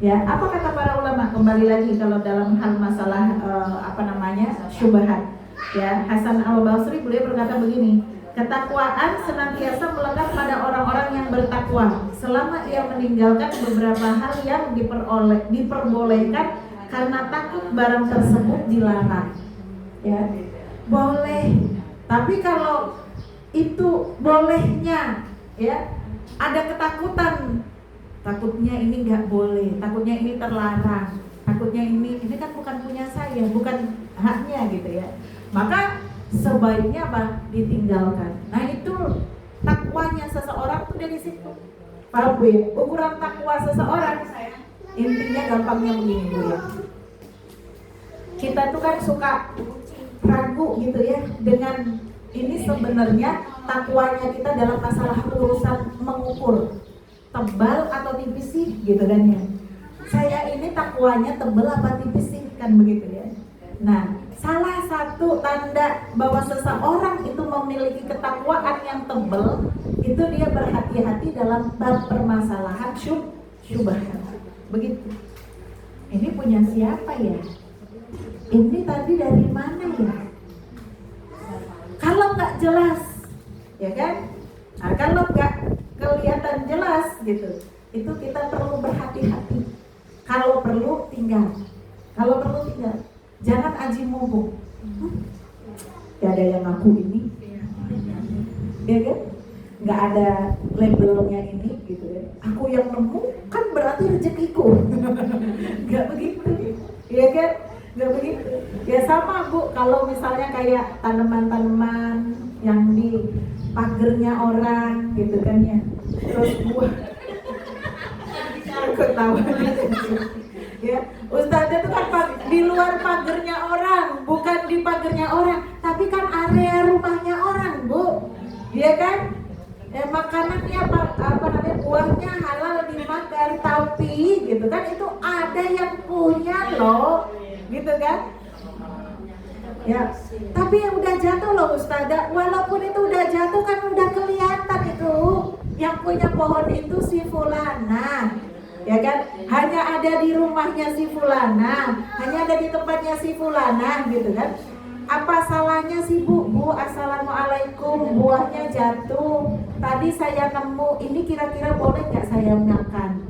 Ya, apa kata para ulama? Kembali lagi kalau dalam hal masalah syubhat. Ya, Hasan Al-Basri beliau berkata begini, ketakwaan senantiasa melekat pada orang-orang yang bertakwa selama ia meninggalkan beberapa hal yang diperbolehkan karena takut barang tersebut dilarang. Ya, boleh. Tapi kalau itu bolehnya, ya, ada ketakutan. Takutnya ini nggak boleh, takutnya ini terlarang, takutnya ini kan bukan punya saya, bukan haknya gitu ya. Maka sebaiknya apa? Ditinggalkan. Nah itu takwanya seseorang tuh dari situ. Paham Bu ya? Ukuran takwa seseorang intinya gampangnya begini Bu ya. Kita tuh kan suka ragu gitu ya dengan ini sebenarnya takwanya kita dalam masalah urusan mengukur tebal atau tipis sih gitu kan ya. Saya ini takwanya tebal apa tipis sih kan begitu ya. Nah, salah satu tanda bahwa seseorang itu memiliki ketakwaan yang tebal itu dia berhati-hati dalam bab permasalahan syubhat. Begitu. Ini punya siapa ya? Ini tadi dari mana ya? Kalau nggak jelas, ya kan? Nah, kalau nggak kelihatan jelas gitu, itu kita perlu berhati-hati. Kalau perlu tinggal, jangan aji mumpung. Gak ada yang ngaku ini, ya kan? Nggak ada labelnya ini gitu ya. Aku yang nemu kan berarti rezekiku. Nggak begitu, ya kan? Nggak begitu. Ya sama Bu, kalau misalnya kayak tanaman-tanaman yang di pagernya orang gitu kan ya, terus buah ketawa ya, Ustazah itu kan di luar pagernya orang, bukan di pagernya orang, tapi kan area rumahnya orang Bu, ya kan? Makanannya apa namanya, buahnya halal dimakan, tapi gitu kan, itu ada yang punya loh, gitu kan? Ya, tapi yang udah jatuh loh Ustazah, walaupun itu udah jatuh kan udah kelihatan itu yang punya pohon itu si fulana, ya kan? Hanya ada di rumahnya si fulana, hanya ada di tempatnya si fulana, gitu kan? Apa salahnya sih Bu? Assalamualaikum, buahnya jatuh. Tadi saya nemu, ini kira-kira boleh nggak saya makan?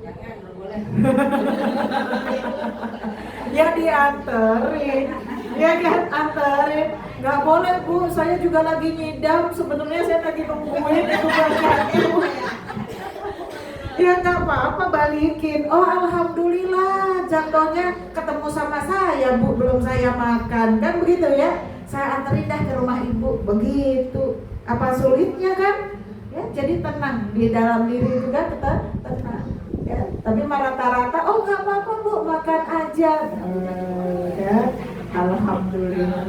Ya dianterin, ya kan, anterin. Nggak boleh Bu, saya juga lagi nyidam. Sebenarnya saya lagi nungguin itu Bu. Ya nggak apa-apa, balikin. Oh alhamdulillah, jatuhnya ketemu sama saya Bu, belum saya makan, kan begitu ya. Saya anterin dah ke rumah Ibu, begitu. Apa sulitnya kan? Ya jadi tenang di dalam diri juga, tetap tenang. Ya, tapi rata-rata, oh nggak apa-apa Bu, makan aja. Ya, alhamdulillah.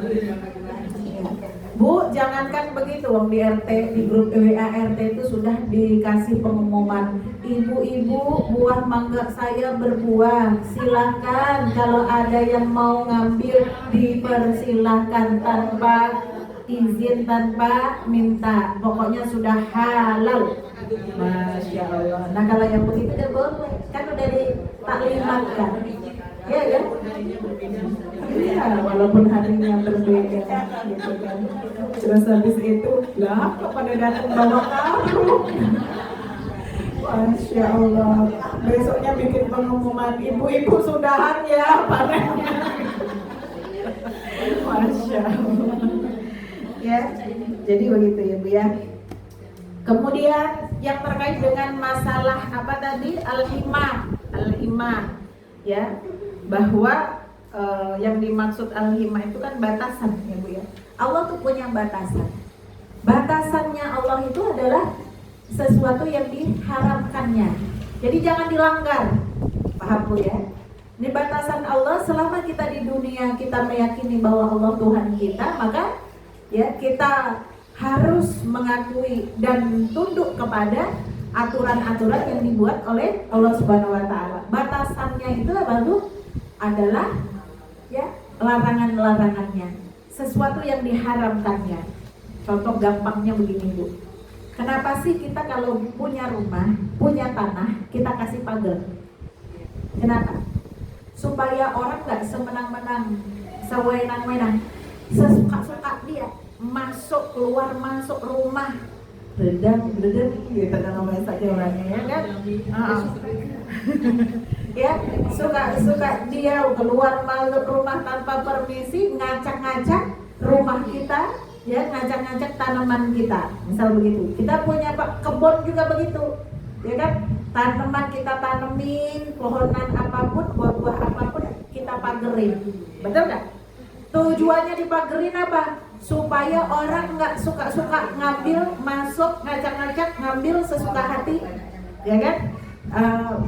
Bu, jangankan begitu, wong di RT, di grup WA RT itu sudah dikasih pengumuman, ibu-ibu buah mangga saya berbuah, silakan kalau ada yang mau ngambil dipersilahkan tanpa izin, tanpa minta, pokoknya sudah halal. Masya Allah. Nah kalau yang begitu udah boleh, kan udah ditaklimatkan. Ya ya. Iya, walaupun harinya berbeda gitu kan. Terus habis itu, lah kok pada datang bawa karung. Masya Allah. Besoknya bikin pengumuman, ibu-ibu sudahan ya panennya. Masya Allah. Ya, jadi begitu ya Bu ya. Kemudian yang terkait dengan masalah apa tadi, al-himah, ya, bahwa yang dimaksud al-himah itu kan batasan ya Bu ya. Allah tuh punya batasan. Batasannya Allah itu adalah sesuatu yang diharamkannya. Jadi jangan dilanggar. Paham Bu ya? Ini batasan Allah. Selama kita di dunia kita meyakini bahwa Allah Tuhan kita, maka ya kita harus mengakui dan tunduk kepada aturan-aturan yang dibuat oleh Allah Subhanahu wa taala. Batasannya itu baru adalah ya larangan-larangannya, sesuatu yang diharamkannya. Contoh gampangnya begini Bu. Kenapa sih kita kalau punya rumah, punya tanah, kita kasih pagar? Kenapa? Supaya orang nggak semenang-menang, sewenang-wenang, sesuka-suka dia masuk keluar masuk rumah, redang gitu kalau bahasa Jawanya ya kan? Ya suka dia keluar masuk rumah tanpa permisi, ngacak-ngacak rumah kita, ya ngacak-ngacak tanaman kita, misal begitu. Kita punya kebun juga begitu, ya kan? Tanaman kita tanemin, pohonan apapun, buah-buah apapun kita pagerin, betul nggak? Tujuannya dipagerin apa? Supaya orang nggak suka-suka ngambil, masuk, ngacak-ngacak, ngambil sesuka hati, ya kan?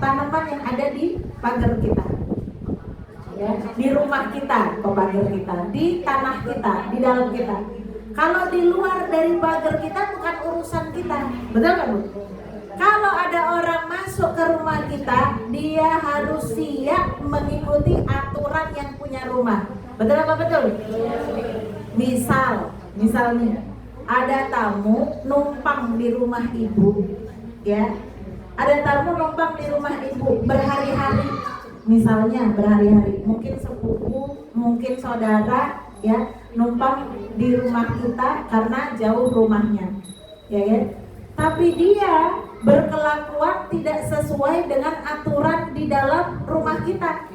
Tanaman yang ada di pagar kita, ya, di rumah kita, pagar kita, di tanah kita, di dalam kita. Kalau di luar dari pagar kita bukan urusan kita, betul nggak Bu? Kalau ada orang masuk ke rumah kita, dia harus siap mengikuti aturan yang punya rumah. Betul apa betul? Misalnya ada tamu numpang di rumah ibu, ya. Ada tamu numpang di rumah ibu berhari-hari, misalnya berhari-hari, mungkin sepupu, mungkin saudara, ya, numpang di rumah kita karena jauh rumahnya, ya kan? Tapi dia berkelakuan tidak sesuai dengan aturan di dalam rumah kita.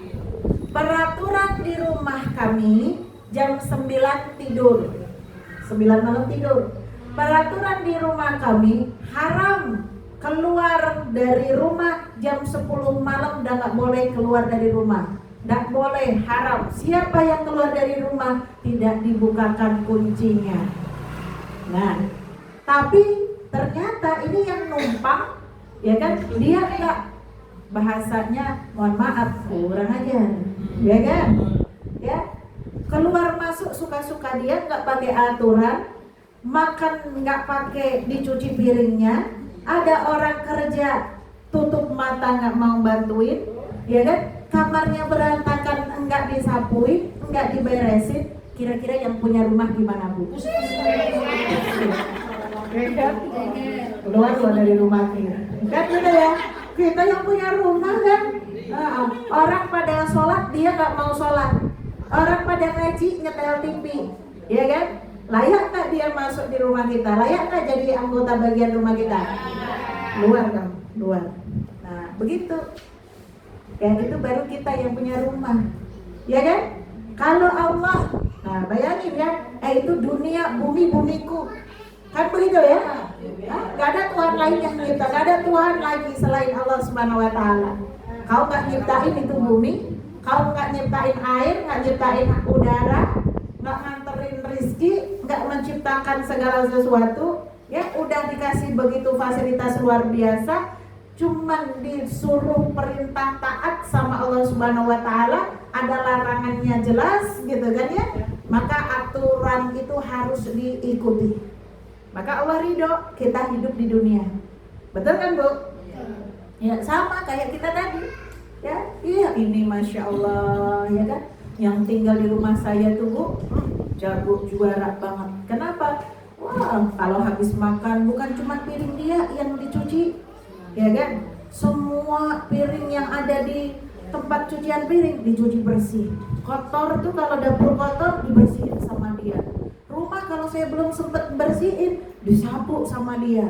Peraturan di rumah kami jam 9 tidur, 9 malam tidur. Peraturan di rumah kami haram keluar dari rumah jam 10 malam, udah gak boleh keluar dari rumah, gak boleh, haram. Siapa yang keluar dari rumah tidak dibukakan kuncinya. Nah, tapi ternyata ini yang numpang, ya kan, dia enggak, bahasanya mohon maaf kurang aja, ya kan, ya, keluar masuk suka-suka dia, nggak pakai aturan, makan nggak pakai dicuci piringnya, ada orang kerja tutup mata nggak mau bantuin, ya kan, kamarnya berantakan nggak disapuin, nggak diberesin. Kira-kira yang punya rumah gimana Bu? Keluar dari rumah kita, kan gitu ya. Kita yang punya rumah kan, orang pada sholat dia nggak mau sholat, orang pada ngaji nyetel TV, ya kan? Layak nggak dia masuk di rumah kita? Layak nggak jadi anggota bagian rumah kita? Luar dong, luar. Nah begitu, ya itu baru kita yang punya rumah, ya kan? Kalau Allah, nah bayangin ya, itu dunia bumi bumiku, kan begitu ya? Gak ada Tuhan lain yang mencipta, gak ada Tuhan lagi selain Allah Subhanahu wa taala. Kau gak nyiptain itu bumi, kau gak nyiptain air, gak nyiptain udara, gak nganterin rizki, gak menciptakan segala sesuatu, ya udah dikasih begitu fasilitas luar biasa, cuman disuruh perintah taat sama Allah Subhanahu wa taala, ada larangannya jelas gitu kan ya. Maka aturan itu harus diikuti. Maka Allah ridho kita hidup di dunia. Betul kan Bu? Ya sama kayak kita tadi. Ya, iya ini Masya Allah, ya kan? Yang tinggal di rumah saya tuh Bu, jago juara banget. Kenapa? Wah, kalau habis makan bukan cuma piring dia yang dicuci, ya kan? Semua piring yang ada di tempat cucian piring dicuci bersih. Kotor tuh kalau dapur kotor dibersihin sama dia. Rumah kalau saya belum sempat bersihin disapu sama dia.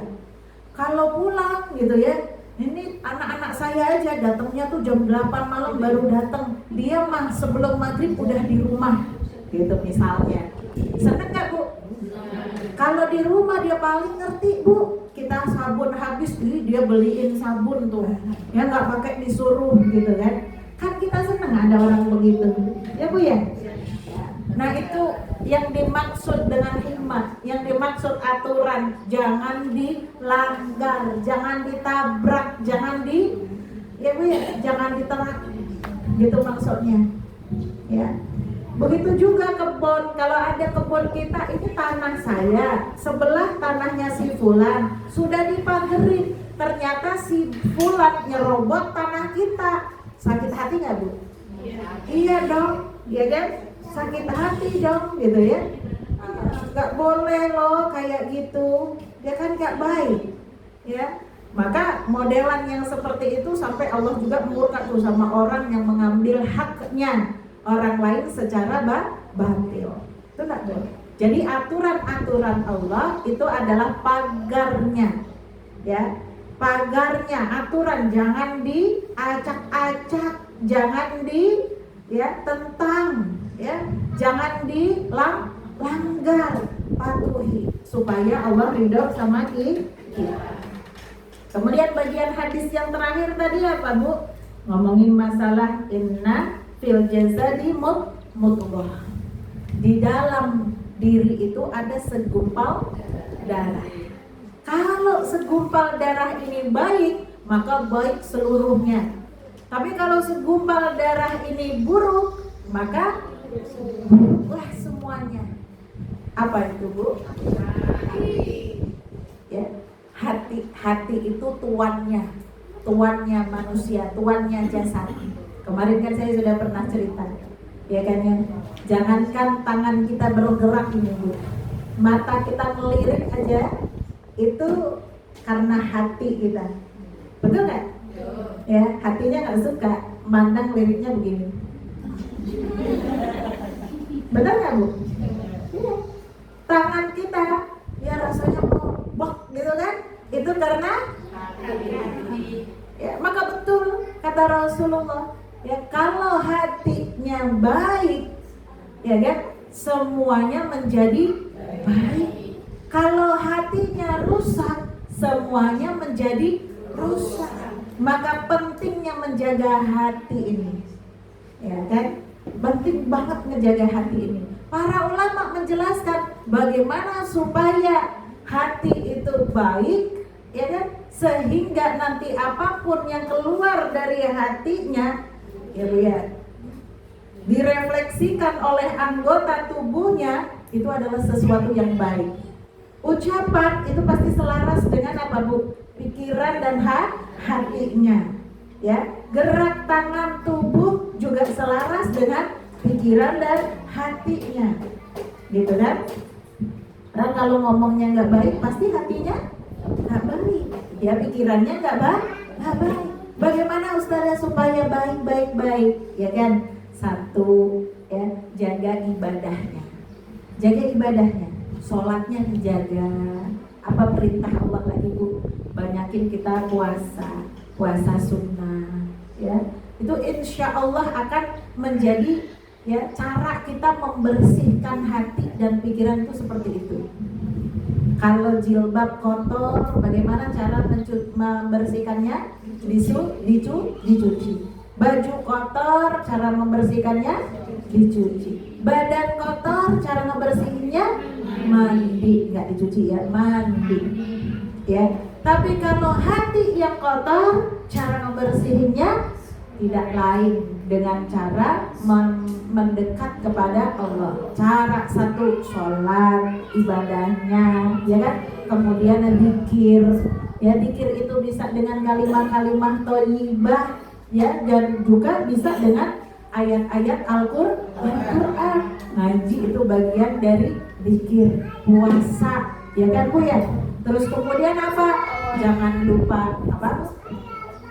Kalau pulang gitu ya, ini anak-anak saya aja datangnya tuh jam 8 malam baru datang. Dia mah sebelum maghrib udah di rumah gitu misalnya. Seneng gak Bu? Kalau di rumah dia paling ngerti Bu. Kita sabun habis, dia beliin sabun tuh, ya nggak pakai disuruh gitu kan. Kan kita seneng ada orang begitu, ya Bu ya. Nah itu Yang dimaksud dengan hikmah, yang dimaksud aturan, jangan dilanggar, jangan ditabrak, jangan jangan diterak, gitu maksudnya. Ya. Begitu juga kebun, kalau ada kebun kita, ini tanah saya, sebelah tanahnya si Fulan, sudah dipagerin, ternyata si Fulan nyerobot tanah kita, sakit hati nggak Bu? Iya dong, ya kan? Sakit hati dong, gitu ya. Nggak boleh loh kayak gitu, ya kan nggak baik, ya. Maka modelan yang seperti itu sampai Allah juga murka tuh sama orang yang mengambil haknya orang lain secara batil. Itu enggak boleh. Jadi aturan-aturan Allah itu adalah pagarnya. Ya. Pagarnya, aturan jangan diacak-acak, jangan tentang, ya. Jangan dilanggar, patuhi supaya Allah ridho sama kita. Kemudian bagian hadis yang terakhir tadi apa Bu? Ngomongin masalah inna fil jasadi mudghah. Di dalam diri itu ada segumpal darah. Kalau segumpal darah ini baik, maka baik seluruhnya. Tapi kalau segumpal darah ini buruk, maka buruklah semuanya. Apa itu Bu? Ya, hati itu tuannya manusia, tuannya jasad. Kemarin kan saya sudah pernah cerita, ya kan ya. Jangankan tangan kita bergerak ini Bu, mata kita melirik aja itu karena hati kita, betul nggak? Ya, hatinya nggak suka mandang liriknya begini, betul nggak Bu? Iya. Tangan kita ya rasanya bok gitu kan? Itu karena hati. Ya, maka betul kata Rasulullah. Ya, kalau hatinya baik, ya kan, semuanya menjadi baik. Kalau hatinya rusak, semuanya menjadi rusak. Maka pentingnya menjaga hati ini, ya kan, penting banget menjaga hati ini. Para ulama menjelaskan bagaimana supaya hati itu baik, ya kan, sehingga nanti apapun yang keluar dari hatinya, ya Bu ya, direfleksikan oleh anggota tubuhnya, itu adalah sesuatu yang baik. Ucapan itu pasti selaras dengan apa Bu? Pikiran dan hatinya. Ya, gerak tangan tubuh juga selaras dengan pikiran dan hatinya, gitu kan? Dan kalau ngomongnya nggak baik, pasti hatinya nggak baik, ya pikirannya nggak baik. Bagaimana Ustazah supaya baik, ya kan? Satu, ya, jaga ibadahnya, sholatnya dijaga. Apa perintah Allah lagi Bu? Banyakin kita puasa sunnah, ya. Itu insya Allah akan menjadi, ya, cara kita membersihkan hati dan pikiran itu seperti itu. Kalau jilbab kotor, bagaimana cara membersihkannya? Dicuci. Baju kotor, cara membersihkannya? Dicuci. Badan kotor, cara membersihkannya? Mandi, nggak dicuci ya, mandi. Ya. Tapi kalau hati yang kotor, cara membersihinnya tidak lain dengan cara mendekat kepada Allah. Cara satu, sholat, ibadahnya, ya kan? Kemudian zikir, ya, zikir itu bisa dengan kalimat-kalimat thayyibah, ya, dan juga bisa dengan ayat-ayat Al-Qur'an. Ngaji itu bagian dari zikir. Puasa, ya kan Bu ya? Terus kemudian apa? Jangan lupa apa?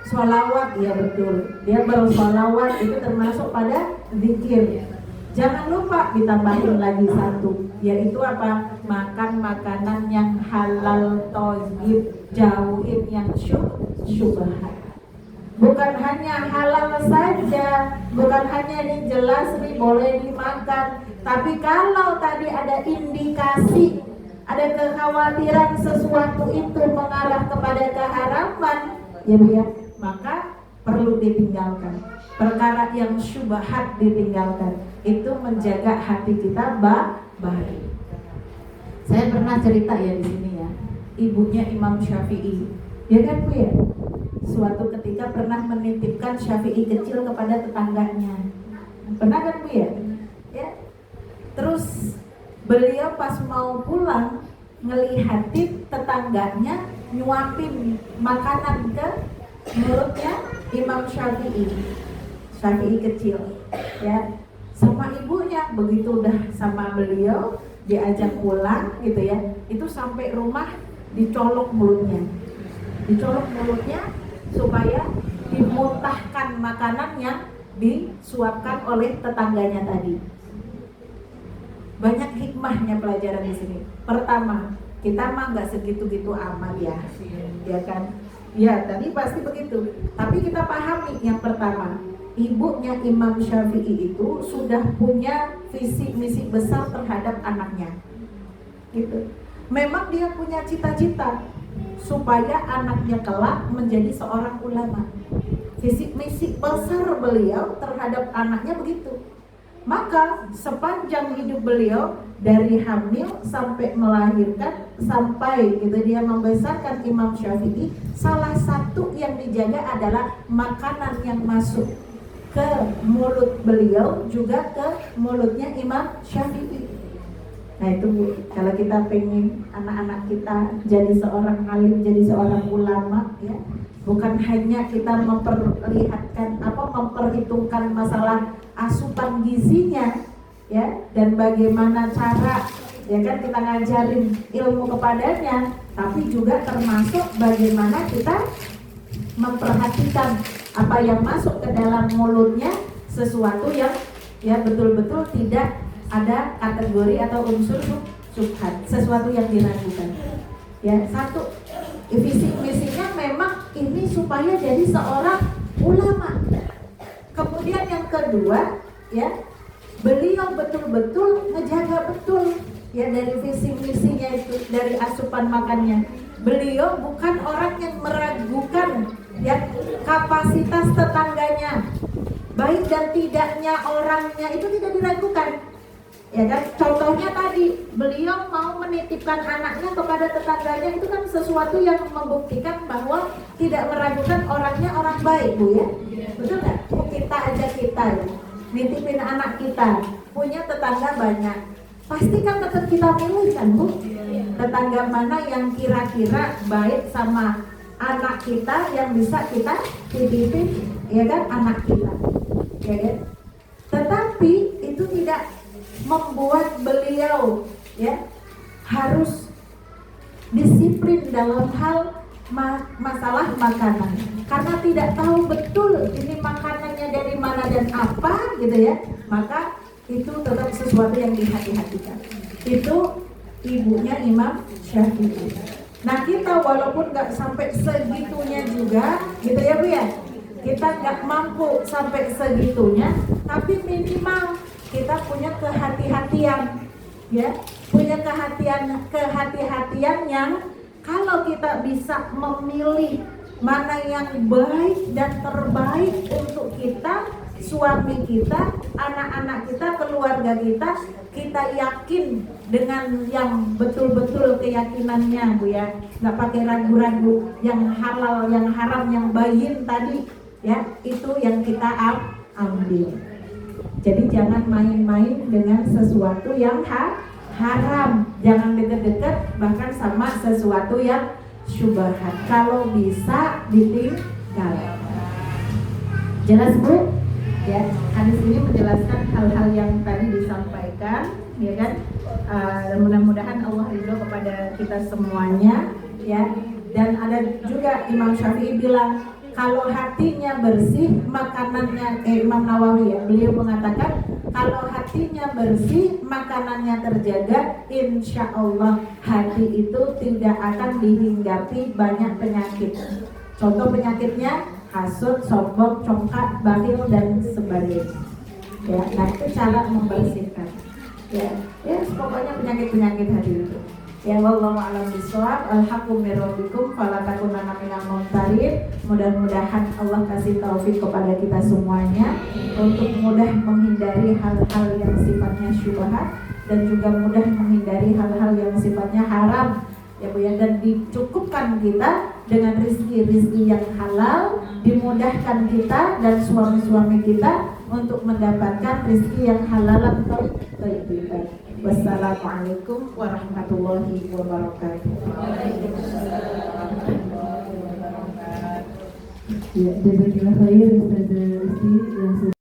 Sholawat, ya betul. Dia bersholawat itu termasuk pada zikir. Jangan lupa ditambahin lagi satu, yaitu apa? Makan makanan yang halal, thayyib, jauhin yang syubhat. Bukan hanya halal saja, bukan hanya ini jelas nih boleh dimakan, tapi kalau tadi ada indikasi, ada kekhawatiran sesuatu itu mengarah kepada keharaman, ya Bu ya, maka perlu ditinggalkan. Perkara yang syubhat ditinggalkan. itu menjaga hati kita baik. Saya pernah cerita ya di sini ya, ibunya Imam Syafi'i, ya kan Bu ya? Suatu ketika pernah menitipkan Syafi'i kecil kepada tetangganya. Pernah kan Bu ya? Ya. Terus beliau pas mau pulang ngelihatin tetangganya nyuapin makanan ke mulutnya Imam Syafi'i. Syafi'i kecil, ya. Sama ibunya, begitu udah sama beliau diajak pulang gitu ya, itu sampai rumah dicolok mulutnya supaya dimuntahkan makanan yang disuapkan oleh tetangganya tadi. Banyak hikmahnya pelajaran di sini. Pertama, kita mah nggak segitu-gitu amat ya kan? Ya tadi pasti begitu. Tapi kita pahami yang pertama, ibunya Imam Syafi'i itu sudah punya visi misi besar terhadap anaknya. Gitu. Memang dia punya cita-cita supaya anaknya kelak menjadi seorang ulama. Visi misi besar beliau terhadap anaknya begitu. Maka sepanjang hidup beliau dari hamil sampai melahirkan sampai gitu dia membesarkan Imam Syafi'i, salah satu yang dijaga adalah makanan yang masuk ke mulut beliau juga ke mulutnya Imam Syafi'i. Nah itu Bu, kalau kita pengen anak-anak kita jadi seorang alim, jadi seorang ulama ya, bukan hanya kita memperhitungkan masalah asupan gizinya ya, dan bagaimana cara ya kan kita ngajarin ilmu kepadanya, tapi juga termasuk bagaimana kita memperhatikan apa yang masuk ke dalam mulutnya, sesuatu yang ya betul-betul tidak ada kategori atau unsur subhat, sesuatu yang diragukan. Ya, satu, visi misinya memang ini supaya jadi seorang ulama. Kemudian yang kedua, ya, beliau betul-betul ngejaga betul ya dari visi misinya itu, dari asupan makannya. Beliau bukan orang yang meragukan ya kapasitas tetangganya, baik dan tidaknya orangnya itu tidak diragukan. Ya kan, contohnya tadi beliau mau menitipkan anaknya kepada tetangganya, itu kan sesuatu yang membuktikan bahwa tidak meragukan orangnya orang baik Bu ya. Betul nggak? Kita aja kita ya, nitipin anak kita, punya tetangga banyak, pasti kan tetap kita pilih kan Bu, tetangga mana yang kira-kira baik sama anak kita yang bisa kita titipin ya kan anak kita ya kan. Tetapi itu tidak membuat beliau ya harus disiplin dalam hal masalah makanan, karena tidak tahu betul ini makanannya dari mana dan apa gitu ya, maka itu tetap sesuatu yang dihati-hatikan. Itu ibunya Imam Syafi'i. Nah kita walaupun nggak sampai segitunya juga gitu ya Bu ya, kita nggak mampu sampai segitunya, tapi minimal kita punya kehati-hatian ya, punya kehati-hatian yang kalau kita bisa memilih mana yang baik dan terbaik untuk kita, suami kita, anak-anak kita, keluarga kita, kita yakin dengan yang betul-betul keyakinannya Bu ya, nggak pakai ragu-ragu, yang halal, yang haram, yang bayin tadi ya, itu yang kita ambil. Jadi jangan main-main dengan sesuatu yang haram, jangan deket-deket bahkan sama sesuatu yang syubhat, kalau bisa ditinggal. Jelas Bu? Ya, hadis ini menjelaskan hal-hal yang tadi disampaikan, ya kan? Mudah-mudahan Allah ridho kepada kita semuanya, ya. Dan ada juga Imam Syafi'i bilang, kalau hatinya bersih, makanannya, Imam Nawawi ya, beliau mengatakan kalau hatinya bersih, makanannya terjaga, insya Allah hati itu tidak akan dihinggapi banyak penyakit. Contoh penyakitnya hasud, sombong, congkak, bakhil dan sebagainya. Ya, nah itu cara membersihkan. Ya, pokoknya penyakit-penyakit hati itu. Ya wallahu a'lam bishawab. Al-haqqu min rabbikum fala takunanna minal mumtarin. Mudah-mudahan Allah kasih taufik kepada kita semuanya untuk mudah menghindari hal-hal yang sifatnya syubhat dan juga mudah menghindari hal-hal yang sifatnya haram. Ya Bu ya, dan dicukupkan kita dengan rizki-rizki yang halal, dimudahkan kita dan suami-suami kita untuk mendapatkan rizki yang halal atau thayyiban. Wassalamualaikum warahmatullahi wabarakatuh. Ya, jazakallah khair Ustazah Rizky yang